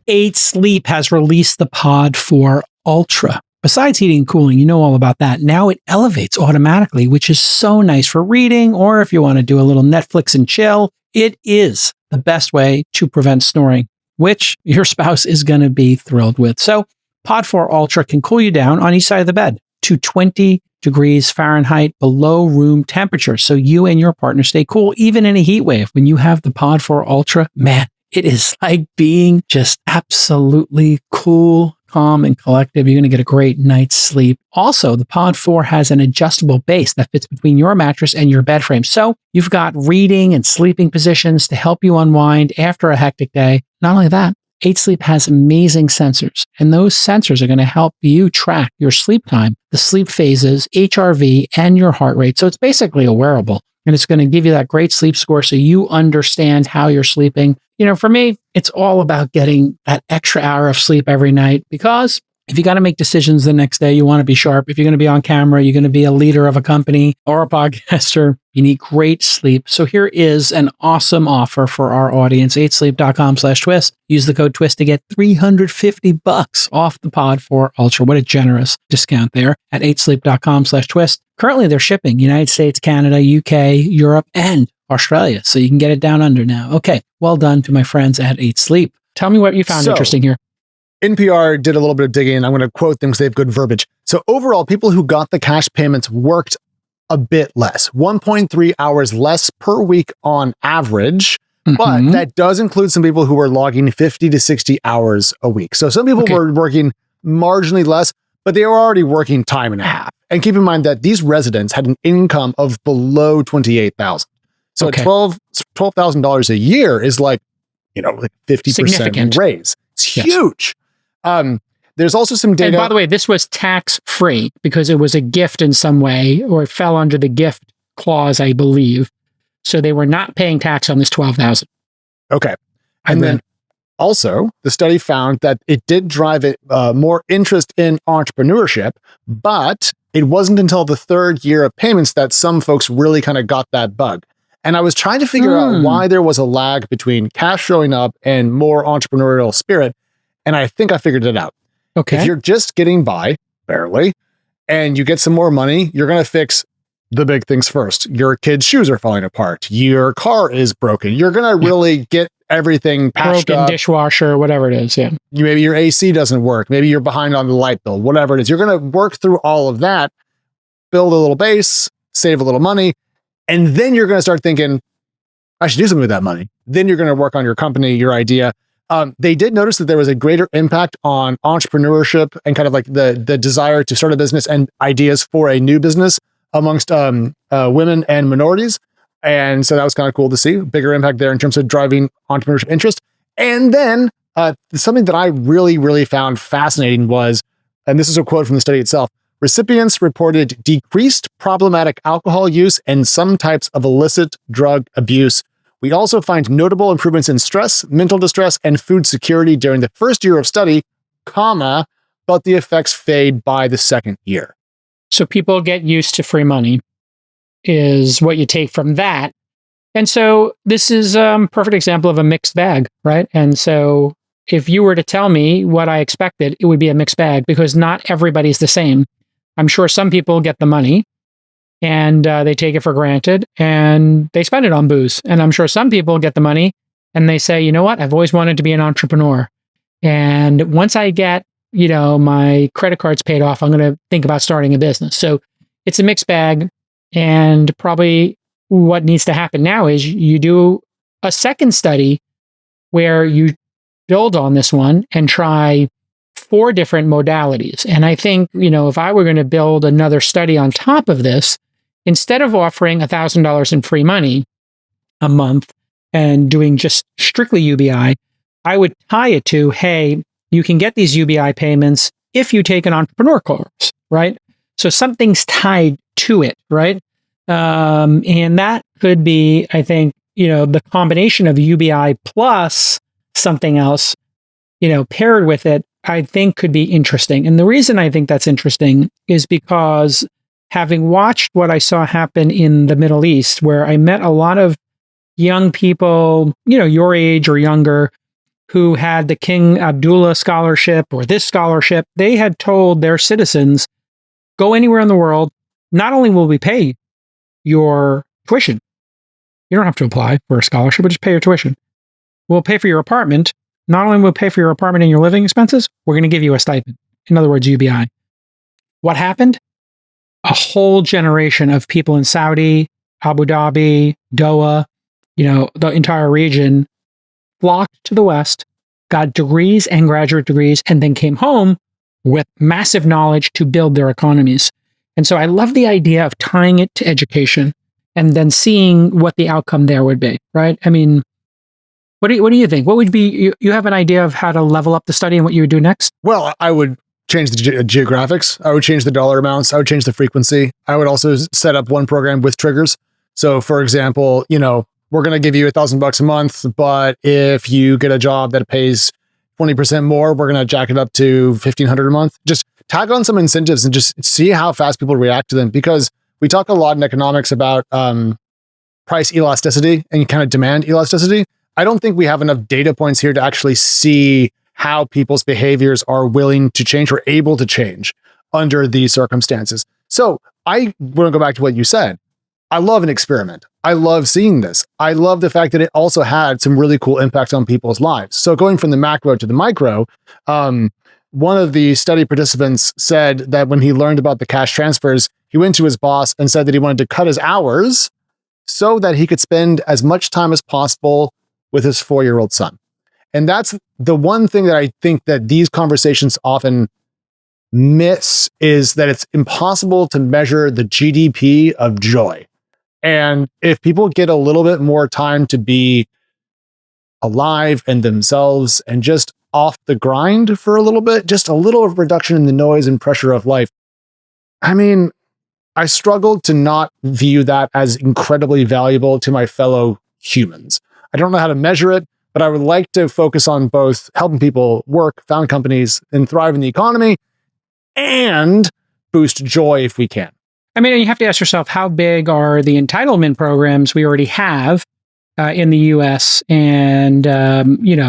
8 Sleep has released the Pod 4 Ultra. Besides heating and cooling, you know all about that. Now it elevates automatically, which is so nice for reading, or if you want to do a little Netflix and chill. It is the best way to prevent snoring, which your spouse is going to be thrilled with. So Pod 4 Ultra can cool you down on each side of the bed to 20 degrees Fahrenheit below room temperature. So you and your partner stay cool, even in a heat wave. When you have the Pod 4 Ultra, man, it is like being just absolutely cool, calm, and collective. You're going to get a great night's sleep. Also, the Pod 4 has an adjustable base that fits between your mattress and your bed frame. So you've got reading and sleeping positions to help you unwind after a hectic day. Not only that, 8 Sleep has amazing sensors, and those sensors are going to help you track your sleep time, the sleep phases, HRV, and your heart rate. So it's basically a wearable, and it's going to give you that great sleep score so you understand how you're sleeping. For me, it's all about getting that extra hour of sleep every night because if you got to make decisions the next day, you want to be sharp. If you're going to be on camera, you're going to be a leader of a company or a podcaster, you need great sleep. So here is an awesome offer for our audience, 8sleep.com/twist. Use the code TWIST to get $350 off the Pod 4 Ultra. What a generous discount there at 8sleep.com/twist. Currently, they're shipping United States, Canada, UK, Europe, and Australia. So you can get it down under now. Okay. Well done to my friends at 8 Sleep. Tell me what you found interesting here. NPR did a little bit of digging. I'm going to quote them because they have good verbiage. So overall, people who got the cash payments worked a bit less, 1.3 hours less per week on average. But that does include some people who were logging 50 to 60 hours a week. So some people were working marginally less, but they were already working time and a half. And keep in mind that these residents had an income of below $28,000. So $12,000 a year is like 50% raise. It's huge. There's also some data. And by the way, this was tax free because it was a gift in some way, or it fell under the gift clause, I believe. So they were not paying tax on this $12,000. Okay. And then also, the study found that it did drive more interest in entrepreneurship, but it wasn't until the third year of payments that some folks really kind of got that bug. And I was trying to figure out why there was a lag between cash showing up and more entrepreneurial spirit. And I think I figured it out. Okay. If you're just getting by, barely, and you get some more money, you're going to fix the big things first. Your kid's shoes are falling apart. Your car is broken. You're going to really get everything patched broken up. Dishwasher, whatever it is. Yeah. Maybe your AC doesn't work. Maybe you're behind on the light bill, whatever it is. You're going to work through all of that, build a little base, save a little money. And then you're going to start thinking, I should do something with that money. Then you're going to work on your company, your idea. They did notice that there was a greater impact on entrepreneurship and kind of like the desire to start a business and ideas for a new business amongst women and minorities. And so that was kind of cool to see. Bigger impact there in terms of driving entrepreneurship interest. And then something that I really, really found fascinating was, and this is a quote from the study itself, recipients reported decreased problematic alcohol use and some types of illicit drug abuse. We also find notable improvements in stress, mental distress, and food security during the first year of study, but the effects fade by the second year. So people get used to free money is what you take from that. And so this is a perfect example of a mixed bag, right? And so if you were to tell me what I expected, it would be a mixed bag because not everybody's the same. I'm sure some people get the money and they take it for granted and they spend it on booze. And I'm sure some people get the money and they say, you know what, I've always wanted to be an entrepreneur. And once I get, my credit card's paid off, I'm going to think about starting a business. So it's a mixed bag. And probably what needs to happen now is you do a second study where you build on this one and try 4 different modalities. And I think, if I were going to build another study on top of this, instead of offering $1,000 in free money a month and doing just strictly UBI, I would tie it to, hey, you can get these UBI payments if you take an entrepreneur course, right? So something's tied to it, right? And that could be, I think, the combination of UBI plus something else, paired with it, I think could be interesting. And the reason I think that's interesting is because having watched what I saw happen in the Middle East, where I met a lot of young people, your age or younger, who had the King Abdullah scholarship or this scholarship, they had told their citizens, go anywhere in the world, not only will we pay your tuition, you don't have to apply for a scholarship, but just pay your tuition. We'll pay for your apartment. Not only will we pay for your apartment and your living expenses, we're going to give you a stipend. In other words, UBI. What happened? A whole generation of people in Saudi, Abu Dhabi, Doha, the entire region flocked to the West, got degrees and graduate degrees, and then came home with massive knowledge to build their economies. And so I love the idea of tying it to education and then seeing what the outcome there would be, right? I mean, what do you think? What would be, you have an idea of how to level up the study and what you would do next? Well, I would change the geographics. I would change the dollar amounts. I would change the frequency. I would also set up one program with triggers. So for example, we're going to give you $1,000 a month, but if you get a job that pays 20% more, we're going to jack it up to $1,500 a month. Just tag on some incentives and just see how fast people react to them. Because we talk a lot in economics about price elasticity and kind of demand elasticity. I don't think we have enough data points here to actually see how people's behaviors are willing to change or able to change under these circumstances. So I want to go back to what you said. I love an experiment. I love seeing this. I love the fact that it also had some really cool impact on people's lives. So going from the macro to the micro, one of the study participants said that when he learned about the cash transfers, he went to his boss and said that he wanted to cut his hours so that he could spend as much time as possible with his 4-year-old son. And that's the one thing that I think that these conversations often miss, is that it's impossible to measure the GDP of joy. And if people get a little bit more time to be alive and themselves and just off the grind for a little bit, just a little reduction in the noise and pressure of life. I mean, I struggled to not view that as incredibly valuable to my fellow humans. I don't know how to measure it, but I would like to focus on both helping people work, found companies, and thrive in the economy, and boost joy if we can. I mean, you have to ask yourself, how big are the entitlement programs we already have in the US? And,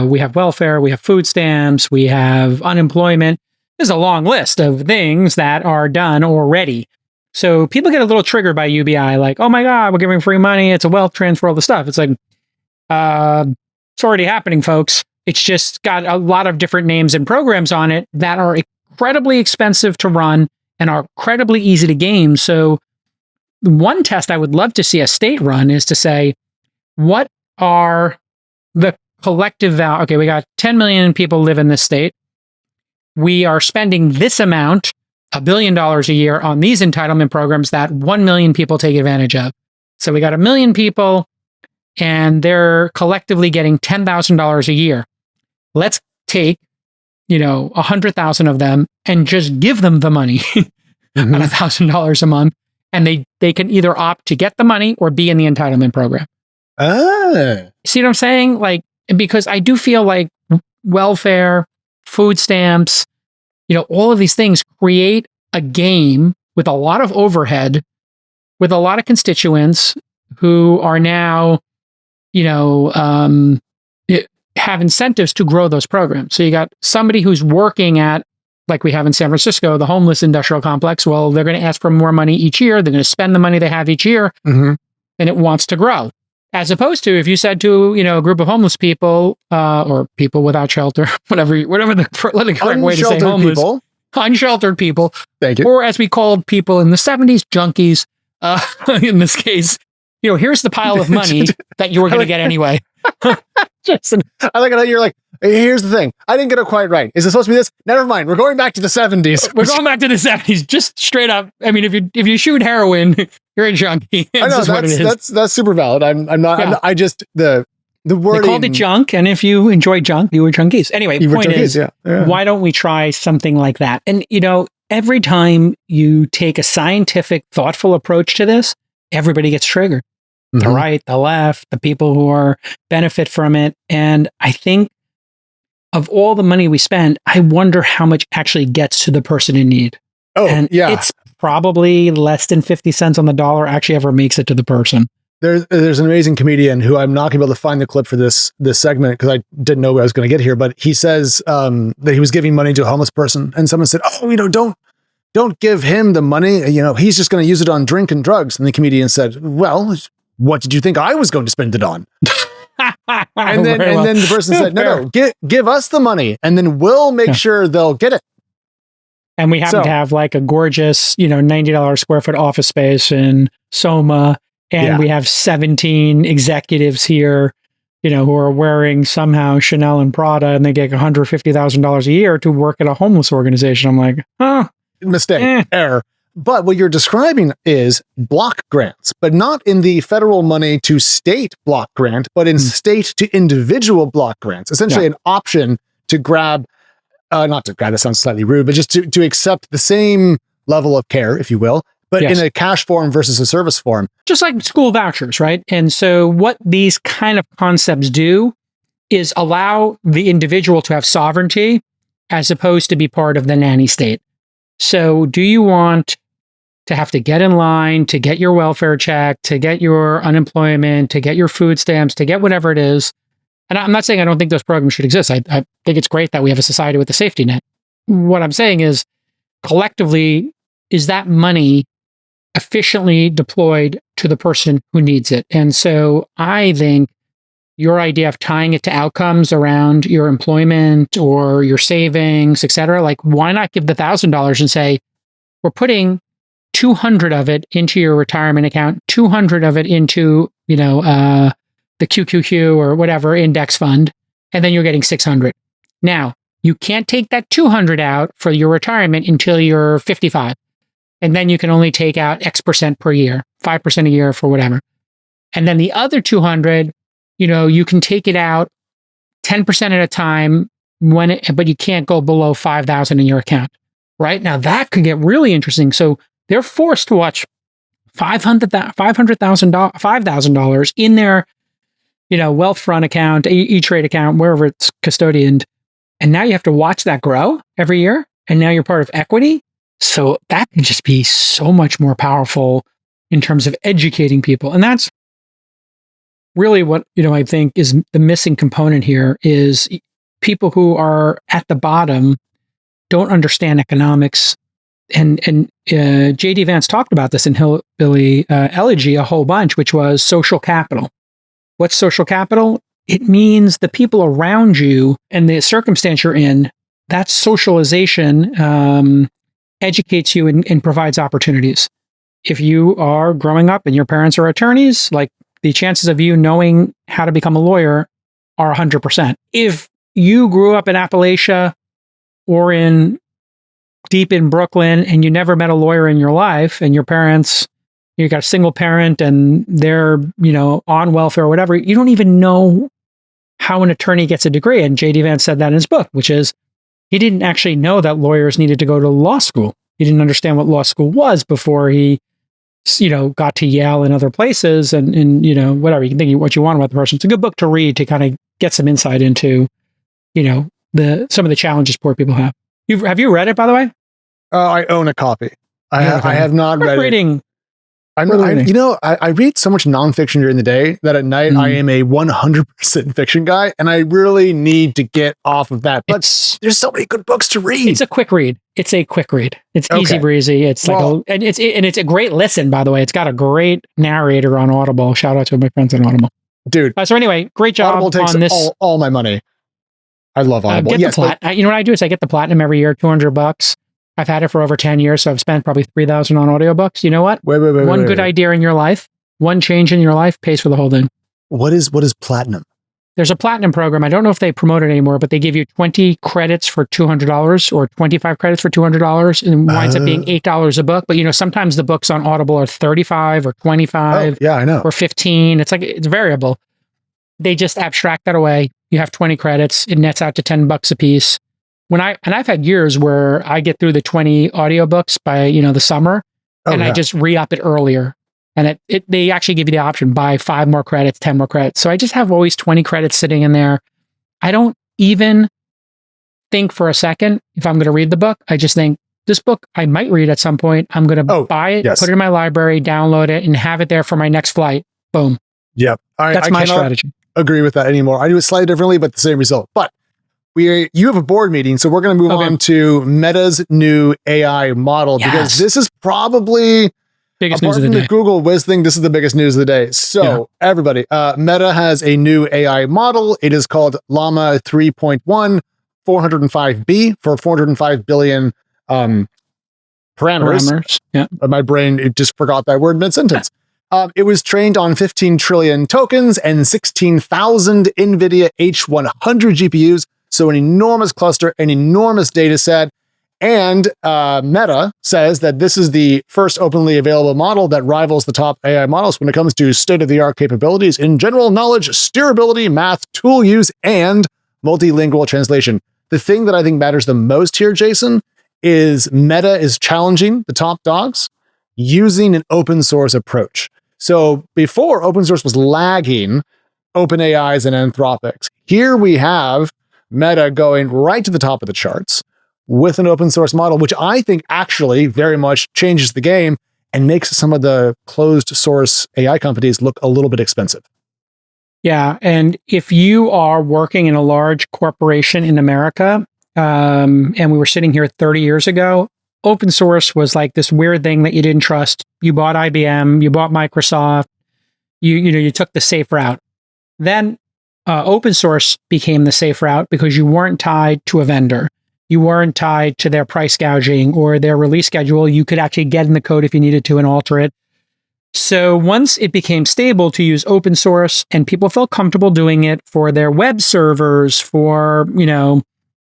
we have welfare, we have food stamps, we have unemployment. There's a long list of things that are done already. So people get a little triggered by UBI, like, oh my God, we're giving free money. It's a wealth transfer, all the stuff. It's like, it's already happening, folks. It's just got a lot of different names and programs on it that are incredibly expensive to run and are incredibly easy to game. So one test I would love to see a state run is to say, what are the collective value? Okay, we got 10 million people live in this state. We are spending this amount, $1 billion a year, on these entitlement programs that 1 million people take advantage of. So we got 1 million people and they're collectively getting $10,000 a year. Let's take 100,000 of them and just give them the money at $1,000 a month. And they can either opt to get the money or be in the entitlement program. See what I'm saying? Like, because I do feel like welfare, food stamps, all of these things create a game with a lot of overhead, with a lot of constituents who are now, have incentives to grow those programs. So you got somebody who's working at, like we have in San Francisco, the homeless industrial complex. Well, they're going to ask for more money each year. They're going to spend the money they have each year, and it wants to grow. As opposed to if you said to, a group of homeless people, or people without shelter, whatever the correct way to say homeless, unsheltered people, thank you, or as we called people in the 70s, junkies, in this case, here's the pile of money that you were going to get anyway. Jason, I like it how you're like, here's the thing. I didn't get it quite right. Is it supposed to be this? Never mind. We're going back to the 70s. We're going back to the 70s. Just straight up. I mean, if you shoot heroin, you're a junkie. I know that's super valid. I'm not. Yeah. I just the wording. They called it junk, and if you enjoy junk, you were junkies. Anyway, the point is, why don't we try something like that? And every time you take a scientific, thoughtful approach to this, everybody gets triggered. The right, the left, the people who benefit from it. And I think of all the money we spend, I wonder how much actually gets to the person in need. Oh, and yeah. It's probably less than 50 cents on the dollar actually ever makes it to the person. There's an amazing comedian who I'm not going to be able to find the clip for this segment because I didn't know I was going to get here, but he says that he was giving money to a homeless person and someone said, oh, don't give him the money. He's just going to use it on drink and drugs. And the comedian said, well, what did you think I was going to spend it on? and then the person said, no, give us the money and then we'll make sure they'll get it. And we happen to have like a gorgeous, $90 square foot office space in Soma. And we have 17 executives here, who are wearing somehow Chanel and Prada, and they get $150,000 a year to work at a homeless organization. I'm like, mistake, error. But what you're describing is block grants, but not in the federal money to state block grant, but in state to individual block grants. Essentially an option to grab, not to grab, that sounds slightly rude, but just to accept the same level of care, if you will, but in a cash form versus a service form. Just like school vouchers, right? And so what these kind of concepts do is allow the individual to have sovereignty as opposed to be part of the nanny state. So do you want to have to get in line, to get your welfare check, to get your unemployment, to get your food stamps, to get whatever it is? And I'm not saying I don't think those programs should exist. I think it's great that we have a society with a safety net. What I'm saying is, collectively, is that money efficiently deployed to the person who needs it. And so I think your idea of tying it to outcomes around your employment or your savings, et cetera, like why not give the $1,000 and say, we're putting 200 of it into your retirement account, 200 of it into, the QQQ or whatever index fund, and then you're getting 600. Now, you can't take that 200 out for your retirement until you're 55. And then you can only take out X percent per year, 5% a year for whatever. And then the other 200, you can take it out 10% at a time but you can't go below 5,000 in your account, right? Now that could get really interesting. So they're forced to watch $5,000 in their, Wealthfront account, E-Trade account, wherever it's custodianed. And now you have to watch that grow every year. And now you're part of equity. So that can just be so much more powerful in terms of educating people. And that's really what, I think is the missing component here is people who are at the bottom don't understand economics. And J.D. Vance talked about this in Hillbilly Elegy a whole bunch, which was social capital. What's social capital? It means the people around you and the circumstance you're in, that socialization educates you and provides opportunities. If you are growing up and your parents are attorneys, like the chances of you knowing how to become a lawyer are 100%. If you grew up in Appalachia or deep in Brooklyn and you never met a lawyer in your life and your parents, you got a single parent and they're, on welfare or whatever, you don't even know how an attorney gets a degree. And J.D. Vance said that in his book, which is he didn't actually know that lawyers needed to go to law school. He didn't understand what law school was before he, got to Yale and other places and whatever. You can think what you want about the person. It's a good book to read to kind of get some insight into, some of the challenges poor people have. Have you read it, by the way? I own a copy. I have not read it. I read so much nonfiction during the day that at night I am a 100% fiction guy, and I really need to get off of that. But there's so many good books to read. It's a quick read. It's easy breezy. It's it's a great listen. By the way, it's got a great narrator on Audible. Shout out to my friends on Audible, dude. So anyway, great job Audible takes on this. All my money. I love Audible. You know what I do is I get the platinum every year, $200. I've had it for over 10 years, so I've spent probably $3,000 on audiobooks. You know what? One good idea in your life, one change in your life pays for the whole thing. What is platinum? There's a platinum program. I don't know if they promote it anymore, but they give you 20 credits for $200 or 25 credits for $200, and it winds up being $8 a book. But sometimes the books on Audible are 35 or 25. Oh, yeah, I know. Or 15. It's variable. They just abstract that away. You have 20 credits. It nets out to $10 a piece. I've had years where I get through the 20 audiobooks by, the summer I just re-up it earlier. And they actually give you the option, buy 5 more credits, 10 more credits. So I just have always 20 credits sitting in there. I don't even think for a second if I'm going to read the book. I just think this book I might read at some point. I'm going to buy it, put it in my library, download it, and have it there for my next flight. Boom. Yep. That's my strategy. Agree with that anymore. I do it slightly differently, but the same result. But you have a board meeting, so we're going to move on to Meta's new AI model because this is probably biggest news of the day. The Google Wiz thing, this is the biggest news of the day. So everybody, Meta has a new AI model. It is called Llama 3.1 405B for 405 billion parameters. Yeah. My brain, it just forgot that word mid-sentence. It was trained on 15 trillion tokens and 16,000 NVIDIA H100 GPUs. So an enormous cluster, an enormous data set. And Meta says that this is the first openly available model that rivals the top AI models when it comes to state-of-the-art capabilities in general knowledge, steerability, math, tool use, and multilingual translation. The thing that I think matters the most here, Jason, is Meta is challenging the top dogs using an open source approach. So before, open source was lagging OpenAI's and Anthropic's. Here we have Meta going right to the top of the charts with an open source model, which I think actually very much changes the game and makes some of the closed source AI companies look a little bit expensive. Yeah. And if you are working in a large corporation in America, and we were sitting here 30 years ago, open source was like this weird thing that you didn't trust. You bought IBM, you bought Microsoft, you took the safe route. Then open source became the safe route because you weren't tied to a vendor. You weren't tied to their price gouging or their release schedule. You could actually get in the code if you needed to and alter it. So once it became stable to use open source and people felt comfortable doing it for their web servers, for,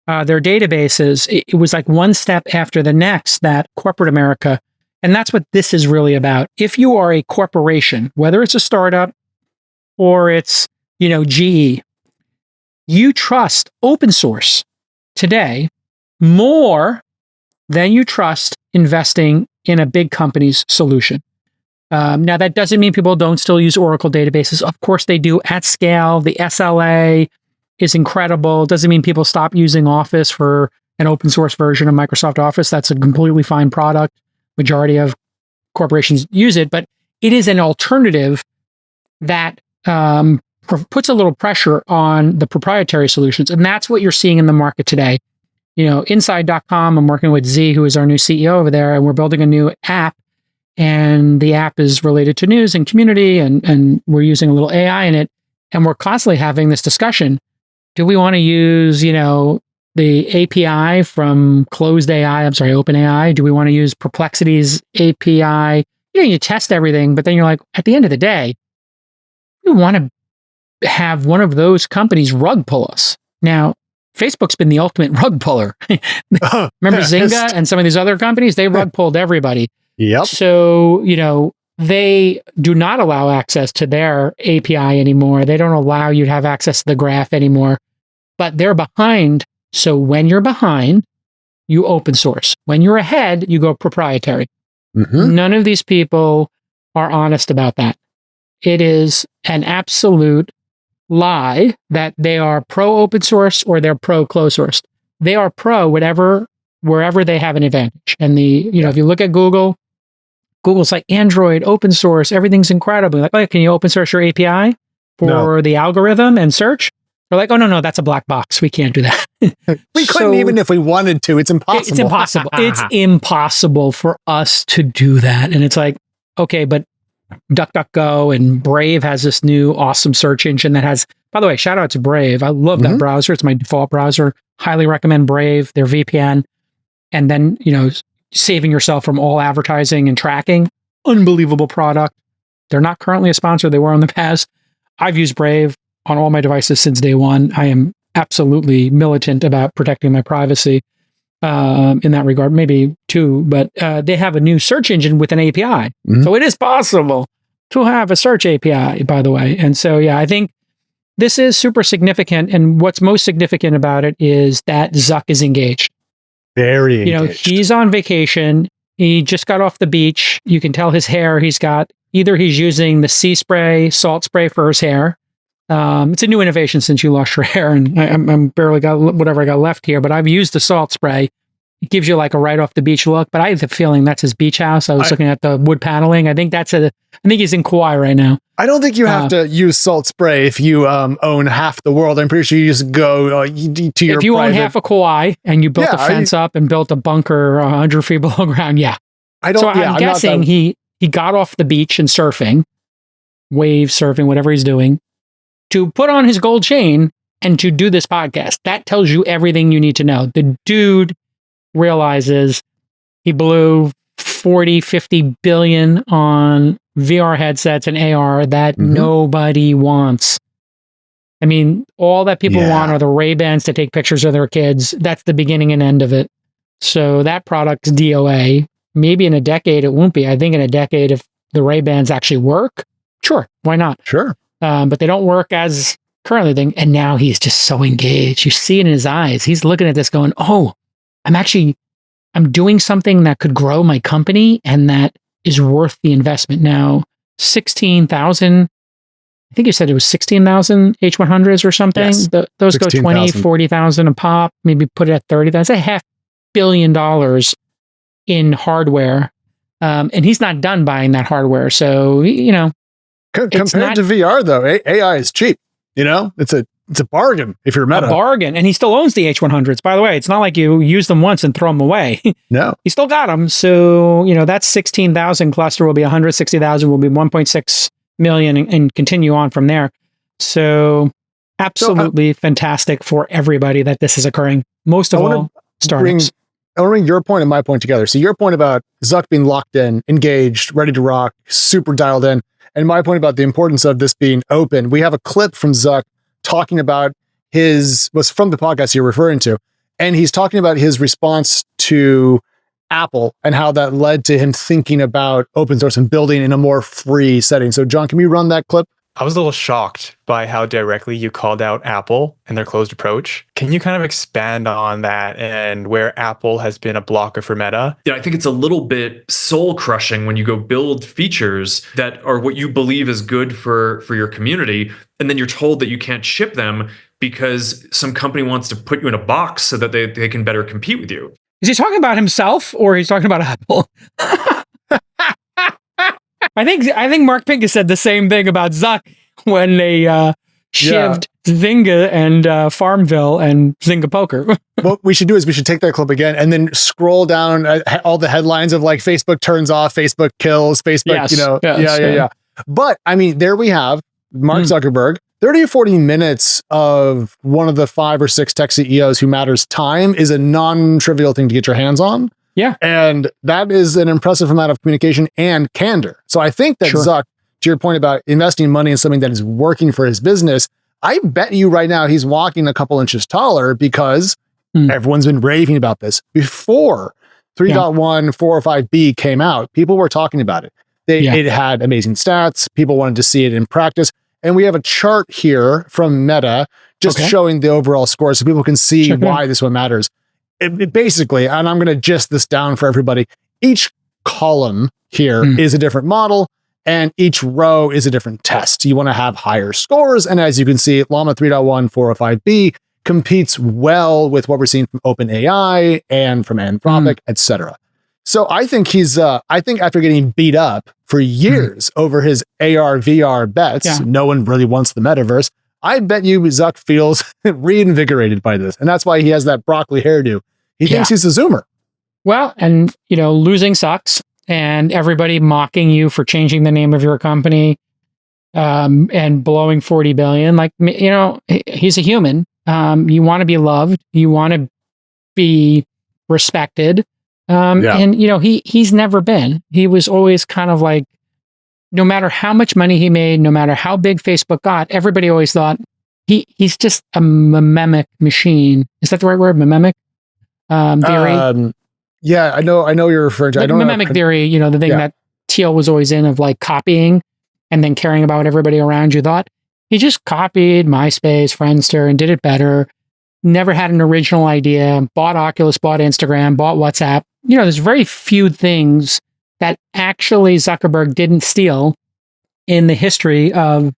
their databases, it was like one step after the next that corporate America, and that's what this is really about. If you are a corporation, whether it's a startup or it's, GE, you trust open source today more than you trust investing in a big company's solution. Now, that doesn't mean people don't still use Oracle databases. Of course they do at scale. The SLA is incredible. Doesn't mean people stop using Office for an open source version of Microsoft Office. That's a completely fine product. Majority of corporations use it, but it is an alternative that puts a little pressure on the proprietary solutions. And that's what you're seeing in the market today. Inside.com, I'm working with Z, who is our new CEO over there, and we're building a new app. And the app is related to news and community, and we're using a little AI in it. And we're constantly having this discussion. Do we want to use, the API from OpenAI? Do we want to use Perplexity's API? You test everything, but then you're like, at the end of the day, we want to have one of those companies rug pull us. Now, Facebook's been the ultimate rug puller. Remember Zynga and some of these other companies? They rug pulled everybody. Yep. So, they do not allow access to their API anymore. They don't allow you to have access to the graph anymore, but they're behind. So when you're behind, you open source. When you're ahead, you go proprietary. Mm-hmm. None of these people are honest about that. It is an absolute lie that they are pro open source or they're pro closed source. They are pro wherever they have an advantage. And if you look at Google's like Android, open source, everything's incredible. Like, oh, can you open source your API for the algorithm and search? They're like, oh, no, that's a black box. We can't do that. We couldn't even if we wanted to. It's impossible. It's impossible. It's impossible for us to do that. And it's like, okay, but DuckDuckGo and Brave has this new awesome search engine that has, by the way, shout out to Brave. I love that browser. It's my default browser. Highly recommend Brave, their VPN. And then, saving yourself from all advertising and tracking. Unbelievable product. They're not currently a sponsor. They were in the past. I've used Brave on all my devices since day one. I am absolutely militant about protecting my privacy in that regard. Maybe two, but they have a new search engine with an API. Mm-hmm. So it is possible to have a search API, by the way. And so, I think this is super significant. And what's most significant about it is that Zuck is engaged. Very engaged. He's on vacation. He just got off the beach. You can tell his hair. He's using the sea spray, salt spray for his hair. It's a new innovation since you lost your hair, and I'm barely got whatever I got left here, but I've used the salt spray. It gives you like a right off the beach look, but I have the feeling that's his beach house. I was looking at the wood paneling. I think he's in Kauai right now. I don't think you have to use salt spray if you own half the world. I'm pretty sure you just go to your If you own half of Kauai and you built a fence up and built a bunker 100 feet below ground, I'm guessing he got off the beach and surfing, wave surfing, whatever he's doing, to put on his gold chain and to do this podcast. That tells you everything you need to know. The dude realizes he blew 40, 50 billion on VR headsets and AR that nobody wants. I mean, all that people want are the Ray-Bans to take pictures of their kids. That's the beginning and end of it. So that product's DOA. Maybe in a decade it won't be. I think in a decade, if the Ray-Bans actually work, sure, why not? Sure. But they don't work as currently thing. And now he's just so engaged. You see it in his eyes. He's looking at this going, oh, I'm doing something that could grow my company and that is worth the investment. Now, 16,000, I think you said it was 16,000 H100s or something. Yes. Those go 20, 40,000 a pop, maybe put it at 30. That's $500 million in hardware. And he's not done buying that hardware. So, compared to VR though, AI is cheap. It's a it's a bargain if you're Meta. A bargain. And he still owns the H100s. By the way, it's not like you use them once and throw them away. No. He still got them. So, that's 16,000 cluster will be 160,000 will be 1.6 million and continue on from there. So absolutely fantastic for everybody that this is occurring. Most of all, startups. I want to bring your point and my point together. So your point about Zuck being locked in, engaged, ready to rock, super dialed in, and my point about the importance of this being open. We have a clip from Zuck talking about was from the podcast you're referring to, and he's talking about his response to Apple and how that led to him thinking about open source and building in a more free setting. So John, can we run that clip? I was a little shocked by how directly you called out Apple and their closed approach. Can you kind of expand on that and where Apple has been a blocker for Meta? Yeah, I think it's a little bit soul crushing when you go build features that are what you believe is good for your community, and then you're told that you can't ship them because some company wants to put you in a box so that they can better compete with you. Is he talking about himself or he's talking about Apple? I think Mark Pincus said the same thing about Zuck when they shivved Zynga and Farmville and Zynga Poker. What we should do is we should take that clip again and then scroll down all the headlines of like Facebook turns off, Facebook kills, Facebook, yeah. But I mean, there we have Mark Zuckerberg, 30 or 40 minutes of one of the 5 or 6 tech CEOs who matters time is a non-trivial thing to get your hands on. Yeah. And that is an impressive amount of communication and candor. So I think that Zuck, to your point about investing money in something that is working for his business, I bet you right now he's walking a couple inches taller because everyone's been raving about this. Before 3.1 405B came out, people were talking about it. It had amazing stats. People wanted to see it in practice. And we have a chart here from Meta just showing the overall score so people can see why this one matters. It basically, and I'm going to gist this down for everybody, each column here is a different model and each row is a different test. You want to have higher scores. And as you can see, Llama 3.1 405B competes well with what we're seeing from OpenAI and from Anthropic, etc. So I think I think after getting beat up for years over his AR, VR bets, no one really wants the metaverse. I bet you Zuck feels reinvigorated by this. And that's why he has that broccoli hairdo. He thinks he's a Zoomer. Well, and, losing sucks and everybody mocking you for changing the name of your company and blowing 40 billion. Like, he's a human. You want to be loved. You want to be respected. And, he's never been. He was always kind of like, no matter how much money he made, no matter how big Facebook got, everybody always thought he's just a memic machine. Is that the right word? Memic theory? Yeah, I know you're referring to. I don't memic theory, the thing that Thiel was always in of like copying and then caring about what everybody around you thought. He just copied MySpace, Friendster, and did it better. Never had an original idea. Bought Oculus, bought Instagram, bought WhatsApp. There's very few things that actually Zuckerberg didn't steal in the history of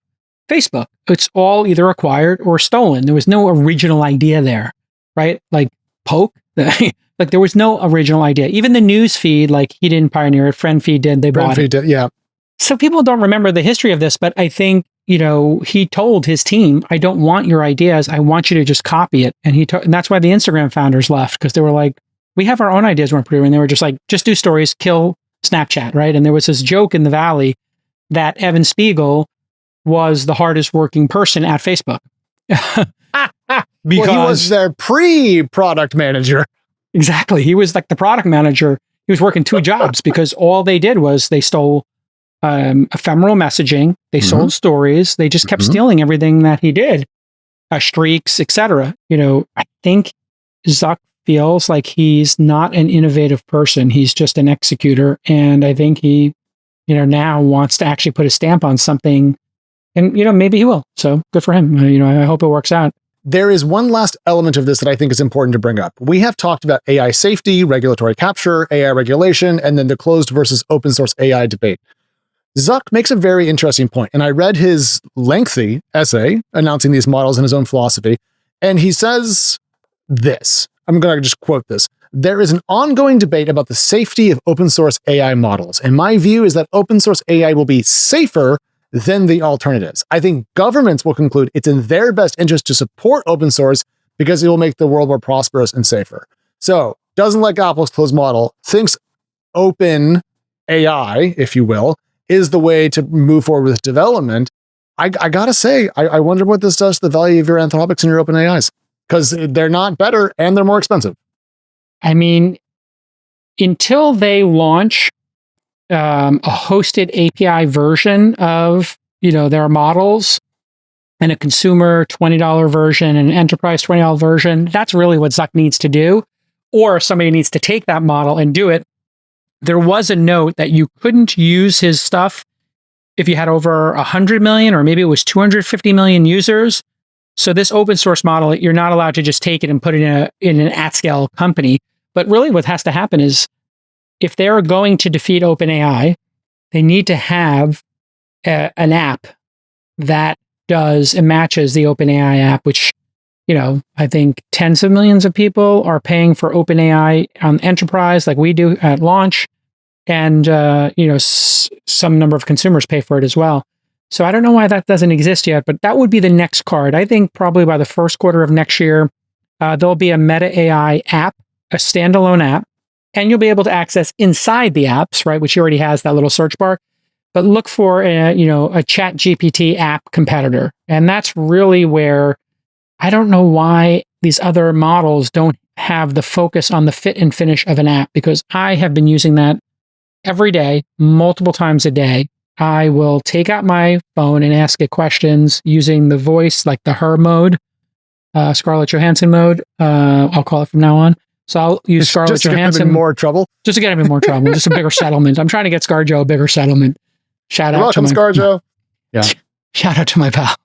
Facebook. It's all either acquired or stolen. There was no original idea there, right? Like Poke, like there was no original idea. Even the news feed, like he didn't pioneer it. FriendFeed did. They bought it. Yeah. So people don't remember the history of this, but I think, he told his team, I don't want your ideas. I want you to just copy it. And and that's why the Instagram founders left, because they were like, we have our own ideas we're producing. And they were just like, just do stories, kill Snapchat, right? And there was this joke in the Valley that Evan Spiegel was the hardest working person at Facebook. Because he was their pre-product manager. Exactly. He was like the product manager. He was working 2 jobs because all they did was they stole ephemeral messaging. They sold stories. They just kept stealing everything that he did, streaks, etc. I think Zuck feels like he's not an innovative person. He's just an executor. And I think he, now wants to actually put a stamp on something and, maybe he will. So good for him. I hope it works out. There is one last element of this that I think is important to bring up. We have talked about AI safety, regulatory capture, AI regulation, and then the closed versus open source AI debate. Zuck makes a very interesting point, and I read his lengthy essay announcing these models and his own philosophy, and he says this. I'm going to just quote this. There is an ongoing debate about the safety of open source AI models, and my view is that open source AI will be safer than the alternatives. I think governments will conclude it's in their best interest to support open source because it will make the world more prosperous and safer. So doesn't like Apple's closed model, thinks open AI, if you will, is the way to move forward with development. I gotta say, I wonder what this does to the value of your Anthropics and your open AIs, because they're not better and they're more expensive. I mean, until they launch a hosted API version of, their models, and a consumer $20 version and an enterprise $20 version, that's really what Zuck needs to do. Or somebody needs to take that model and do it. There was a note that you couldn't use his stuff if you had over 100 million, or maybe it was 250 million users. So this open source model, you're not allowed to just take it and put it in an at-scale company. But really what has to happen is, if they're going to defeat OpenAI, they need to have an app that does and matches the OpenAI app, which, I think tens of millions of people are paying for OpenAI on enterprise like we do at launch. And, some number of consumers pay for it as well. So I don't know why that doesn't exist yet, but that would be the next card. I think probably by the first quarter of next year, there'll be a Meta AI app, a standalone app, and you'll be able to access inside the apps, right, which already has that little search bar. But look for a Chat GPT app competitor. And that's really where I don't know why these other models don't have the focus on the fit and finish of an app, because I have been using that every day, multiple times a day. I will take out my phone and ask it questions using the voice, like the her mode, Scarlett Johansson mode. I'll call it from now on. So I'll use Scarlett Johansson. Just to get him in more trouble? Just to get him in more trouble. Just a bigger settlement. I'm trying to get ScarJo a bigger settlement. Shout out welcome, to ScarJo. Yeah. Shout out to my pal.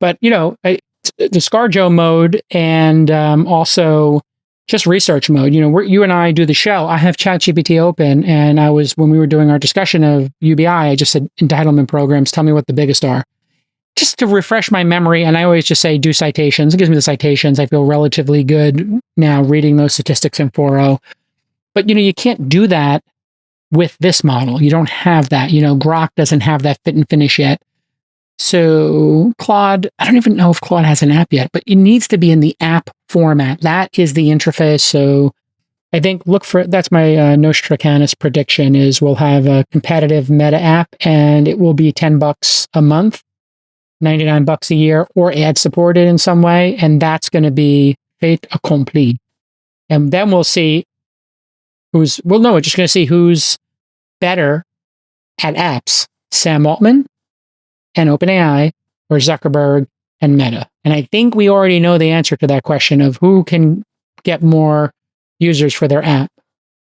But, the ScarJo mode, and also just research mode. You and I do the show. I have ChatGPT open, and when we were doing our discussion of UBI, I just said, entitlement programs, tell me what the biggest are. Just to refresh my memory, and I always just say, do citations. It gives me the citations. I feel relatively good now reading those statistics in 4.0. But, you can't do that with this model. You don't have that. Grok doesn't have that fit and finish yet. So Claude, I don't even know if Claude has an app yet, but it needs to be in the app format. That is the interface. So I think that's my Nostradamus prediction is we'll have a competitive Meta app, and it will be $10 a month, $99 a year, or ad supported in some way. And that's going to be fait accompli. And then we'll see we're just going to see who's better at apps, Sam Altman and OpenAI, or Zuckerberg and Meta. And I think we already know the answer to that question of who can get more users for their app.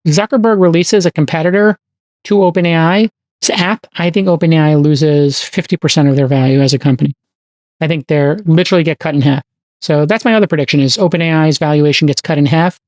Zuckerberg releases a competitor to OpenAI's app. I think OpenAI loses 50% of their value as a company. I think they're literally get cut in half. So that's my other prediction is OpenAI's valuation gets cut in half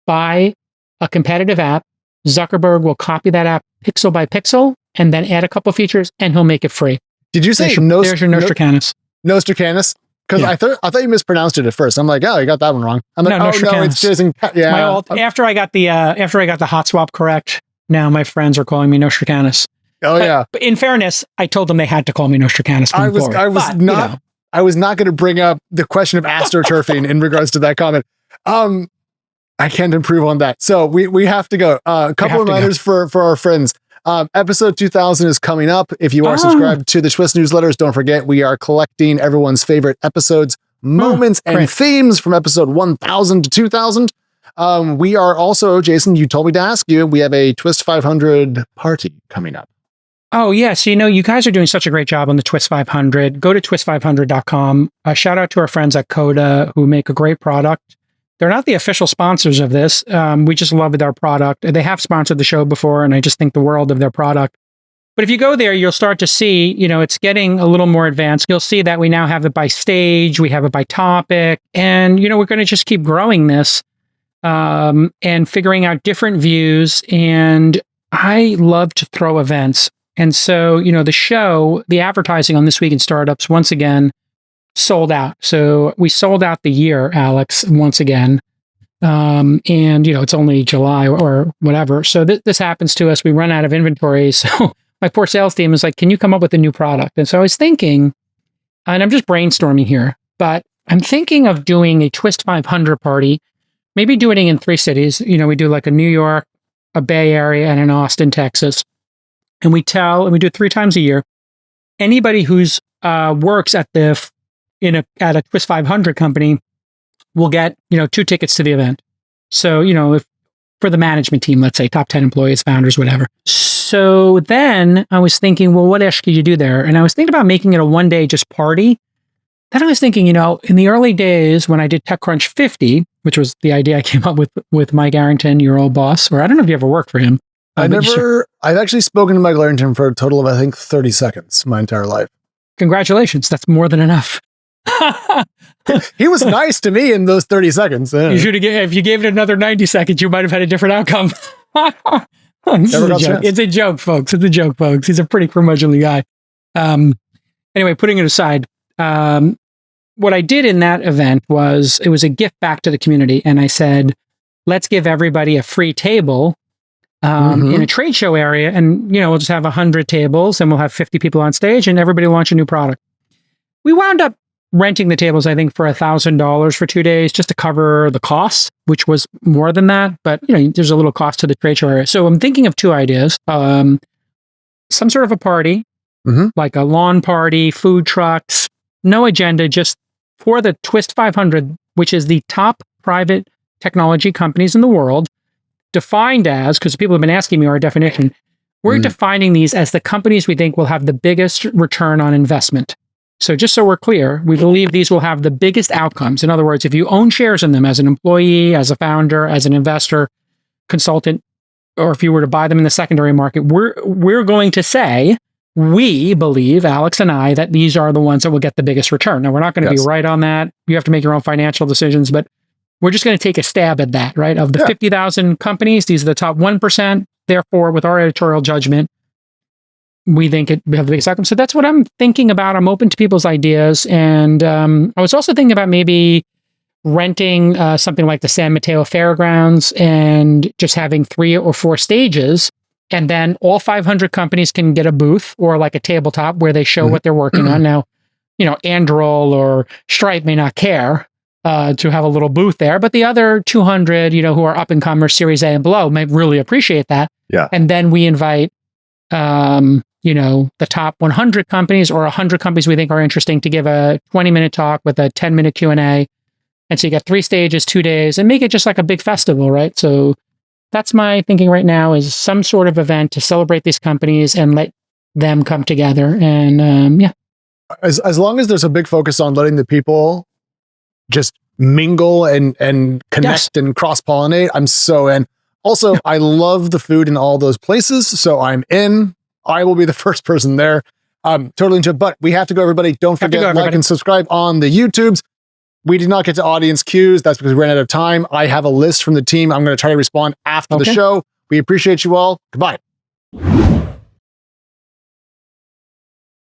by a competitive app. Zuckerberg will copy that app pixel by pixel and then add a couple features, and he'll make it free. Did you say there's your Nostradamus? Nostradamus? Because yeah. I thought you mispronounced it at first. I'm like, oh, you got that one wrong. I'm like, no, it's Jason. Yeah. After I got the hot swap correct, now my friends are calling me Nostradamus. Oh yeah. But in fairness, I told them they had to call me Nostradamus. I was not going to bring up the question of astroturfing in regards to that comment. I can't improve on that. So we have to go. A couple of reminders for our friends. Episode 2000 is coming up. If you are subscribed to the Twist newsletters, don't forget we are collecting everyone's favorite episodes, moments, and themes from episode 1000 to 2000. We are also, Jason, you told me to ask you, we have a Twist 500 party coming up. Oh, yes. You guys are doing such a great job on the Twist 500. Go to twist500.com. Shout out to our friends at Coda who make a great product. They're not the official sponsors of this. We just love their product. They have sponsored the show before, and I just think the world of their product. But if you go there, you'll start to see, it's getting a little more advanced. You'll see that we now have it by stage, we have it by topic, and, we're going to just keep growing this and figuring out different views. And I love to throw events. And so, the show, the advertising on This Week in Startups, once again, sold out. So we sold out the year, Alex, once again. And, it's only July or whatever. So this happens to us. We run out of inventory. So my poor sales team is like, can you come up with a new product? And so I was thinking, and I'm just brainstorming here, but I'm thinking of doing a Twist 500 party, maybe doing it in 3 cities. You know, we do like a New York, a Bay Area, and an Austin, Texas. And we do it 3 times a year. Anybody who's works at at a Twist 500 company will get, 2 tickets to the event. So, if for the management team, let's say top 10 employees, founders, whatever. So then I was thinking, well, what else could you do there? And I was thinking about making it a 1-day just party. Then I was thinking, in the early days when I did TechCrunch 50, which was the idea I came up with Mike Arrington, your old boss, or I don't know if you ever worked for him. I've actually spoken to Mike Arrington for a total of, I think, 30 seconds my entire life. Congratulations. That's more than enough. He was nice to me in those 30 seconds. Yeah. You should have if you gave it another 90 seconds, you might have had a different outcome. It's a joke, folks. It's a joke, folks. He's a pretty curmudgeonly guy. Anyway, putting it aside, what I did in that event was it was a gift back to the community. And I said, let's give everybody a free table in a trade show area. And, we'll just have 100 tables and we'll have 50 people on stage and everybody launch a new product. We wound up renting the tables, I think, for $1,000 for 2 days just to cover the costs, which was more than that. But, there's a little cost to the trade show area. So I'm thinking of 2 ideas. Some sort of a party, like a lawn party, food trucks, no agenda, just for the Twist 500, which is the top private technology companies in the world, defined as, because people have been asking me our definition, we're defining these as the companies we think will have the biggest return on investment. So just so we're clear, we believe these will have the biggest outcomes. In other words, if you own shares in them as an employee, as a founder, as an investor, consultant, or if you were to buy them in the secondary market, we're going to say, we believe, Alex and I, that these are the ones that will get the biggest return. Now, we're not going to be right on that. You have to make your own financial decisions, but we're just going to take a stab at that, right? Of the 50,000 companies, these are the top 1%. Therefore, with our editorial judgment, we think we have the biggest outcome. So that's what I'm thinking about. I'm open to people's ideas. And I was also thinking about maybe renting something like the San Mateo Fairgrounds and just having 3 or 4 stages. And then all 500 companies can get a booth or like a tabletop where they show what they're working on. Now, Anduril or Stripe may not care to have a little booth there, but the other 200, who are up and comers, Series A and below, may really appreciate that. Yeah. And then we invite, the top 100 companies or 100 companies we think are interesting to give a 20-minute talk with a 10-minute Q&A. And so you get 3 stages, 2 days, and make it just like a big festival, right? So that's my thinking right now, is some sort of event to celebrate these companies and let them come together. And as long as there's a big focus on letting the people just mingle and connect and cross-pollinate, I'm so in. Also, I love the food in all those places, so I'm in. I will be the first person there. Totally into it, but we have to go, everybody. Don't forget, like and subscribe on the YouTubes. We did not get to audience cues. That's because we ran out of time. I have a list from the team. I'm going to try to respond after the show. We appreciate you all. Goodbye.